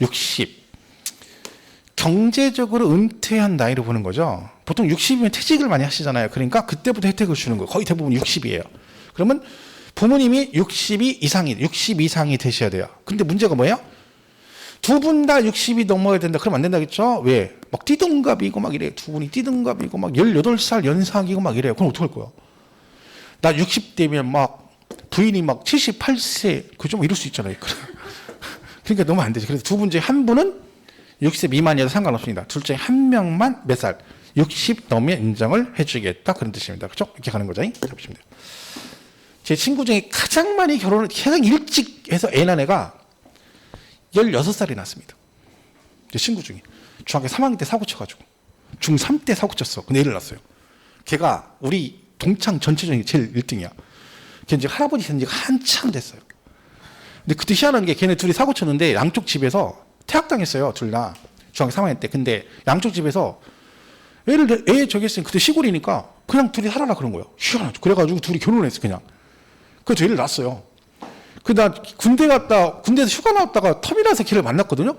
60. 경제적으로 은퇴한 나이로 보는 거죠. 보통 60이면 퇴직을 많이 하시잖아요. 그러니까 그때부터 혜택을 주는 거예요. 거의 대부분 60이에요. 그러면 부모님이 60 이상이 되셔야 돼요. 근데 문제가 뭐예요? 두 분 다 60이 넘어야 된다. 그러면 안 된다겠죠? 왜? 막 띠동갑이고 막 이래요. 두 분이 띠동갑이고 막 18살 연상이고 막 이래요. 그럼 어떡할 거야? 나 60대면 막 부인이 막 78세 그죠? 이럴 수 있잖아요. 그러니까 너무 안 되죠. 그래서 두 분 중에 한 분은 60세 미만이어도 상관없습니다. 둘 중에 한 명만 몇 살? 60 넘으면 인정을 해주겠다. 그런 뜻입니다. 그죠? 이렇게 가는 거죠. 잡으시면 돼요. 제 친구 중에 가장 많이 결혼을 가장 일찍 해서 애 낳은 애가 16살이 났습니다. 제 친구 중에. 중학교 3학년 때 사고 쳐가지고. 중3 때 사고 쳤어. 근데 애를 낳았어요. 걔가 우리 동창 전체 중에 제일 1등이야. 걔 이제 할아버지 된 지가 한참 됐어요. 근데 그때 희한한 게 걔네 둘이 사고 쳤는데 양쪽 집에서 퇴학당했어요. 둘 다. 중학교 3학년 때. 근데 양쪽 집에서 애 저기 했으니 그때 시골이니까 그냥 둘이 살아라 그런 거예요. 희한하죠. 그래가지고 둘이 결혼을 했어 그냥. 그래서 애를 낳았어요. 나 군대에서 휴가 나왔다가 터미널에서 걔를 만났거든요.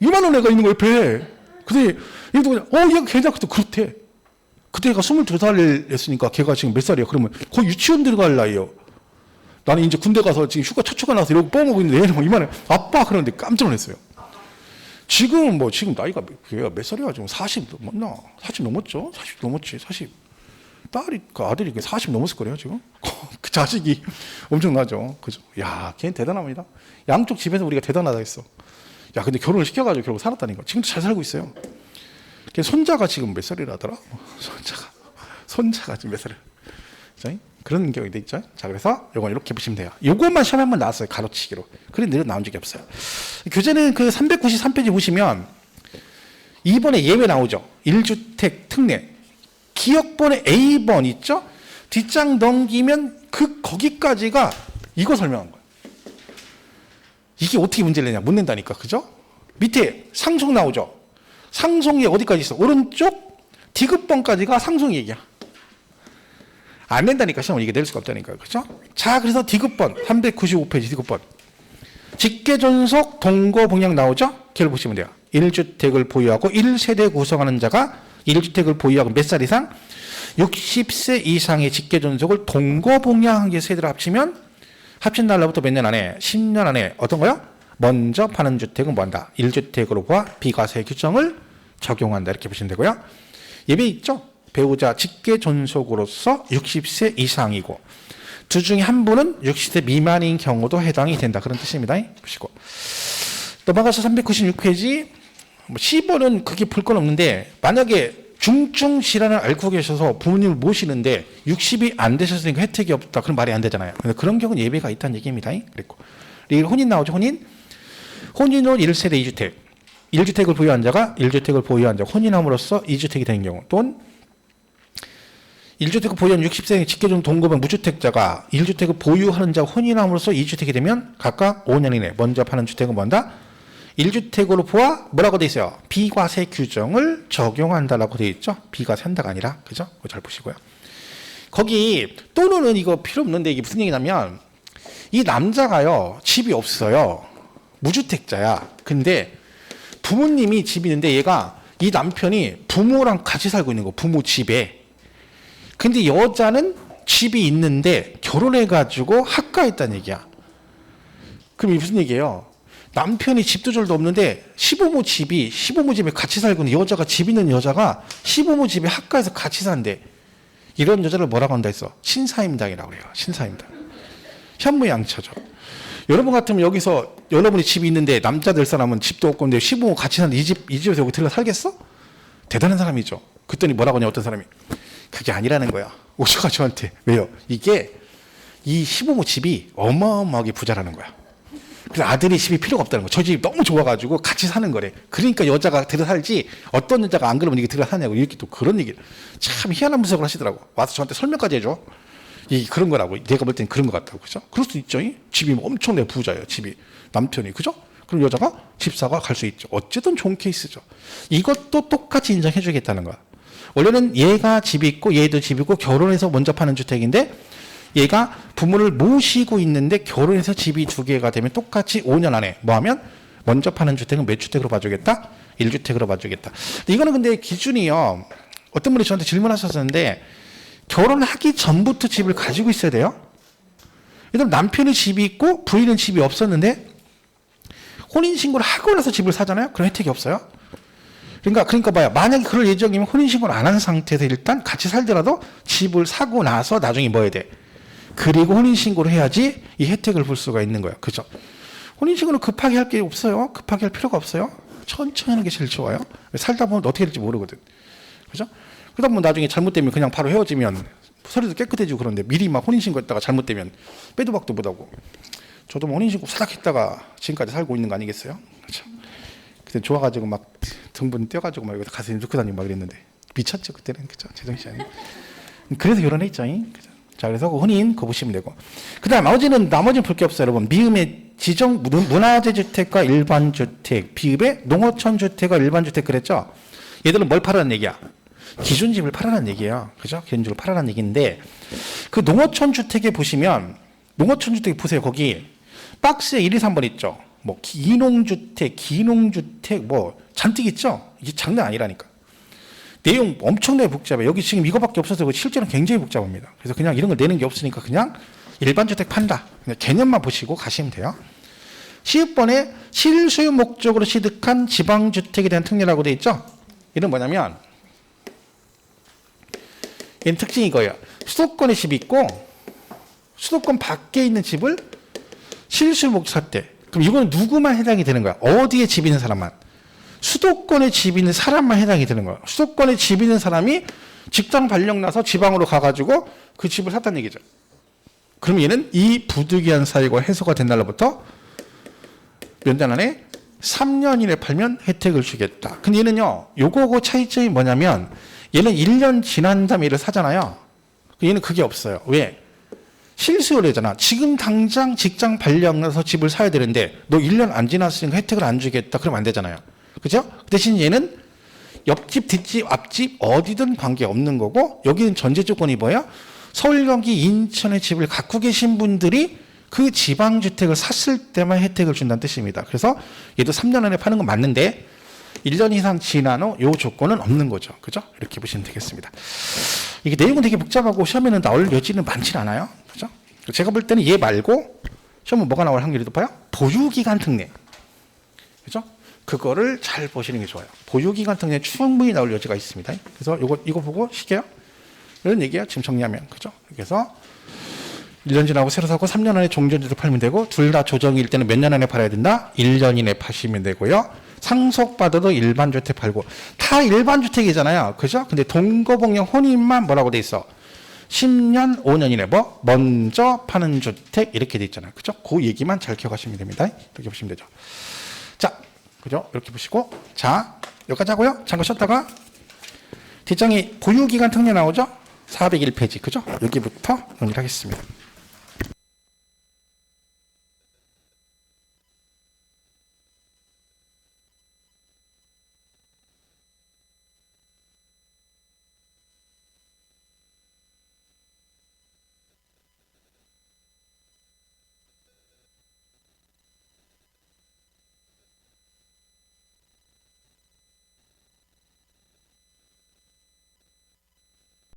이만한 애가 있는 거 옆에. 근데 얘도 그냥 얘가 괜찮고 그렇대. 그때 애가 22살이었으니까 걔가 지금 몇 살이야? 그러면 거의 유치원 들어갈 나이에요. 나는 이제 군대 가서 지금 첫 휴가 나서 이러고 뻥하고 있는데 얘는 막 이만해. 아빠 그러는데 깜짝 놀랐어요. 지금 나이가 걔가 몇 살이야? 지금 40 넘었나? 40 넘었죠? 40 넘었지. 40. 아들이 40 넘었을 거래요, 지금. 그 자식이 엄청나죠. 그죠? 야, 걔는 대단합니다. 양쪽 집에서 우리가 대단하다 했어. 야, 근데 결혼을 시켜가지고 결국 살았다니까. 지금도 잘 살고 있어요. 걔 손자가 지금 몇 살이라더라? 손자가 지금 몇 살이야? 그런 경우도 있죠. 자, 그래서 요건 이렇게 보시면 돼요. 요것만 시험에 한번 나왔어요. 가로치기로. 그런데 늘 나온 적이 없어요. 교재는 그 393페이지 보시면 2번에 예외 나오죠. 1주택 특례. 기억번에 A번 있죠? 뒷장 넘기면 거기까지가 이거 설명한 거예요. 이게 어떻게 문제를 내냐? 못 낸다니까. 그죠? 밑에 상속 나오죠? 상속이 어디까지 있어? 오른쪽 디귿번까지가 상속 얘기야. 안 낸다니까. 시험 이게 낼 수가 없다니까. 그죠? 자, 그래서 디귿번 395페이지 디귿번. 직계존속 동거봉양 나오죠? 걔를 보시면 돼요. 1주택을 보유하고 1세대 구성하는 자가 1주택을 보유하고 몇 살 이상? 60세 이상의 직계존속을 동거봉양한 게 세대를 합치면 합친 날로부터 몇 년 안에? 10년 안에 어떤 거요? 먼저 파는 주택은 뭐한다? 1주택으로 보아 비과세 규정을 적용한다. 이렇게 보시면 되고요. 예외 있죠? 배우자 직계존속으로서 60세 이상이고 두 중에 한 분은 60세 미만인 경우도 해당이 된다. 그런 뜻입니다. 보시고 넘어가서 396페이지 10번은 그게 볼 건 없는데 만약에 중증 질환을 앓고 계셔서 부모님을 모시는데 60이 안 되셨으니까 혜택이 없다. 그럼 말이 안 되잖아요. 그런 경우는 예외가 있다는 얘기입니다. 그랬고 혼인 나오죠. 혼인은 1세대 2주택. 1주택을 보유한 자가 1주택을 보유한 자 혼인함으로써 2주택이 되는 경우 또는 1주택을 보유한 60세 직계존 동거병 무주택자가 1주택을 보유하는 자 혼인함으로써 2주택이 되면 각각 5년 이내 먼저 파는 주택은 뭔다? 1주택으로 보아 뭐라고 돼 있어요? 비과세 규정을 적용한다라고 돼 있죠. 비과세 한다가 아니라 그죠? 잘 보시고요. 거기 또는 이거 필요 없는데 이게 무슨 얘기냐면 이 남자가요 집이 없어요. 무주택자야. 근데 부모님이 집이 있는데 얘가 이 남편이 부모랑 같이 살고 있는 거 부모 집에. 근데 여자는 집이 있는데 결혼해가지고 학가했다는 얘기야. 그럼 이게 무슨 얘기예요? 남편이 집도 절도 없는데 시부모 집에 같이 살고 있는 여자가 집 있는 여자가 시부모 집에 학가에서 같이 산대. 이런 여자를 뭐라고 한다 했어? 신사임당이라고 그래요. 신사임당. 현무양처죠. 여러분 같으면 여기서 여러분이 집이 있는데 남자들 사람은 집도 없고 근데 시부모 같이 사는데 이 집에서 여기 들러 살겠어? 대단한 사람이죠. 그랬더니 뭐라고 하냐 어떤 사람이. 그게 아니라는 거야. 오셔가 저한테. 왜요? 이게 이 시부모 집이 어마어마하게 부자라는 거야. 그래서 아들이 집이 필요가 없다는 거야. 저 집이 너무 좋아가지고 같이 사는 거래. 그러니까 여자가 들어 살지 어떤 여자가 안 그러면 이게 들어 사냐고 이렇게 또 그런 얘기를 참 희한한 분석을 하시더라고. 와서 저한테 설명까지 해줘. 그런 거라고. 내가 볼 땐 그런 것 같다고. 그죠? 그럴 수 있죠. 집이 엄청나게 부자예요. 집이. 남편이. 그죠? 그럼 여자가 집사가 갈 수 있죠. 어쨌든 좋은 케이스죠. 이것도 똑같이 인정해 주겠다는 거야. 원래는 얘가 집이 있고 얘도 집이 있고 결혼해서 먼저 파는 주택인데 얘가 부모를 모시고 있는데 결혼해서 집이 2개가 되면 똑같이 5년 안에 뭐 하면 먼저 파는 주택은 몇 주택으로 봐주겠다? 1주택으로 봐주겠다. 이거는 근데 기준이요. 어떤 분이 저한테 질문하셨었는데 결혼하기 전부터 집을 가지고 있어야 돼요. 예를 들면 남편이 집이 있고 부인은 집이 없었는데 혼인신고를 하고 나서 집을 사잖아요. 그런 혜택이 없어요. 그러니까 봐요. 만약에 그럴 예정이면 혼인신고를 안 한 상태에서 일단 같이 살더라도 집을 사고 나서 나중에 뭐 해야 돼? 그리고 혼인신고를 해야지 이 혜택을 볼 수가 있는 거예요. 그죠? 혼인신고는 급하게 할 게 없어요. 급하게 할 필요가 없어요. 천천히 하는 게 제일 좋아요. 살다 보면 어떻게 될지 모르거든. 그죠? 그러다 보면 나중에 잘못되면 그냥 바로 헤어지면 서류도 깨끗해지고 그런데 미리 막 혼인신고 했다가 잘못되면 빼도 박도 못하고. 저도 뭐 혼인신고 사닥 했다가 지금까지 살고 있는 거 아니겠어요? 그렇죠? 그때 좋아가지고 막 등분 떼어가지고 막 여기다 가슴에 넣고 다니고 막 이랬는데 미쳤죠 그때는. 그죠? 제정신이 아니고. 그래서 결혼했죠. 그죠? 자, 그래서 혼인 그거 보시면 되고. 그 다음 나머지는 볼 게 없어요. 여러분. 미음의 지정 문화재 주택과 일반 주택, 비읍의 농어촌 주택과 일반 주택 그랬죠? 얘들은 뭘 팔아라는 얘기야? 기준집을 팔아라는 얘기예요. 그죠? 기준집을 팔아라는 얘기인데 그 농어촌 주택에 보시면 농어촌 주택 보세요. 거기 박스에 1, 2, 3번 있죠. 뭐 기농주택 뭐 잔뜩 있죠. 이게 장난 아니라니까. 내용 엄청나게 복잡해. 여기 지금 이거밖에 없어서 실제로는 굉장히 복잡합니다. 그래서 그냥 이런 걸 내는 게 없으니까 그냥 일반 주택 판다. 그냥 개념만 보시고 가시면 돼요. 시읍번에 실수요 목적으로 취득한 지방주택에 대한 특례라고 되어 있죠. 이는 뭐냐면 얘는 특징이 이거예요. 수도권에 집이 있고 수도권 밖에 있는 집을 실수요 목적 샀대. 그럼 이건 누구만 해당이 되는 거야? 어디에 집 있는 사람만? 수도권에 집 있는 사람만 해당이 되는 거야. 수도권에 집 있는 사람이 직장 발령 나서 지방으로 가가지고 그 집을 샀다는 얘기죠. 그럼 얘는 이 부득이한 사유가 해소가 된 날로부터 몇 년 안에 3년 이내 팔면 혜택을 주겠다. 근데 얘는요, 요거하고 차이점이 뭐냐면 얘는 1년 지난 다음에 얘를 사잖아요. 얘는 그게 없어요. 왜? 실수요래잖아. 지금 당장 직장 발령 나서 집을 사야 되는데 너 1년 안 지났으니까 혜택을 안 주겠다. 그러면 안 되잖아요. 그죠? 대신 얘는 옆집, 뒷집, 앞집 어디든 관계없는 거고 여기는 전제 조건이 뭐야? 서울, 경기, 인천의 집을 갖고 계신 분들이 그 지방주택을 샀을 때만 혜택을 준다는 뜻입니다. 그래서 얘도 3년 안에 파는 건 맞는데 1년 이상 지난 후 이 조건은 없는 거죠. 그죠? 이렇게 보시면 되겠습니다. 이게 내용은 되게 복잡하고 시험에는 나올 여지는 많진 않아요. 그죠? 제가 볼 때는 얘 말고 시험은 뭐가 나올 확률이 높아요? 보유기간 특례. 그죠? 그거를 잘 보시는 게 좋아요. 보유기간 특례 충분히 나올 여지가 있습니다. 그래서 이거 보고 시게요. 이런 얘기야. 지금 정리하면. 그죠? 그래서 1년 지나고 새로 사고 3년 안에 종전주택 팔면 되고 둘 다 조정일 때는 몇 년 안에 팔아야 된다? 1년 이내 파시면 되고요. 상속받아도 일반 주택 팔고 다 일반 주택이잖아요. 그죠? 근데 동거복령 혼인만 뭐라고 돼 있어? 10년, 5년 이내 뭐? 먼저 파는 주택 이렇게 돼 있잖아요. 그죠? 그 얘기만 잘 기억하시면 됩니다. 이렇게 보시면 되죠. 자, 그죠? 이렇게 보시고 자, 여기까지 하고요. 잠깐 쉬었다가 뒷장에 보유기간 특례 나오죠? 401페이지. 그죠? 여기부터 정리를 하겠습니다.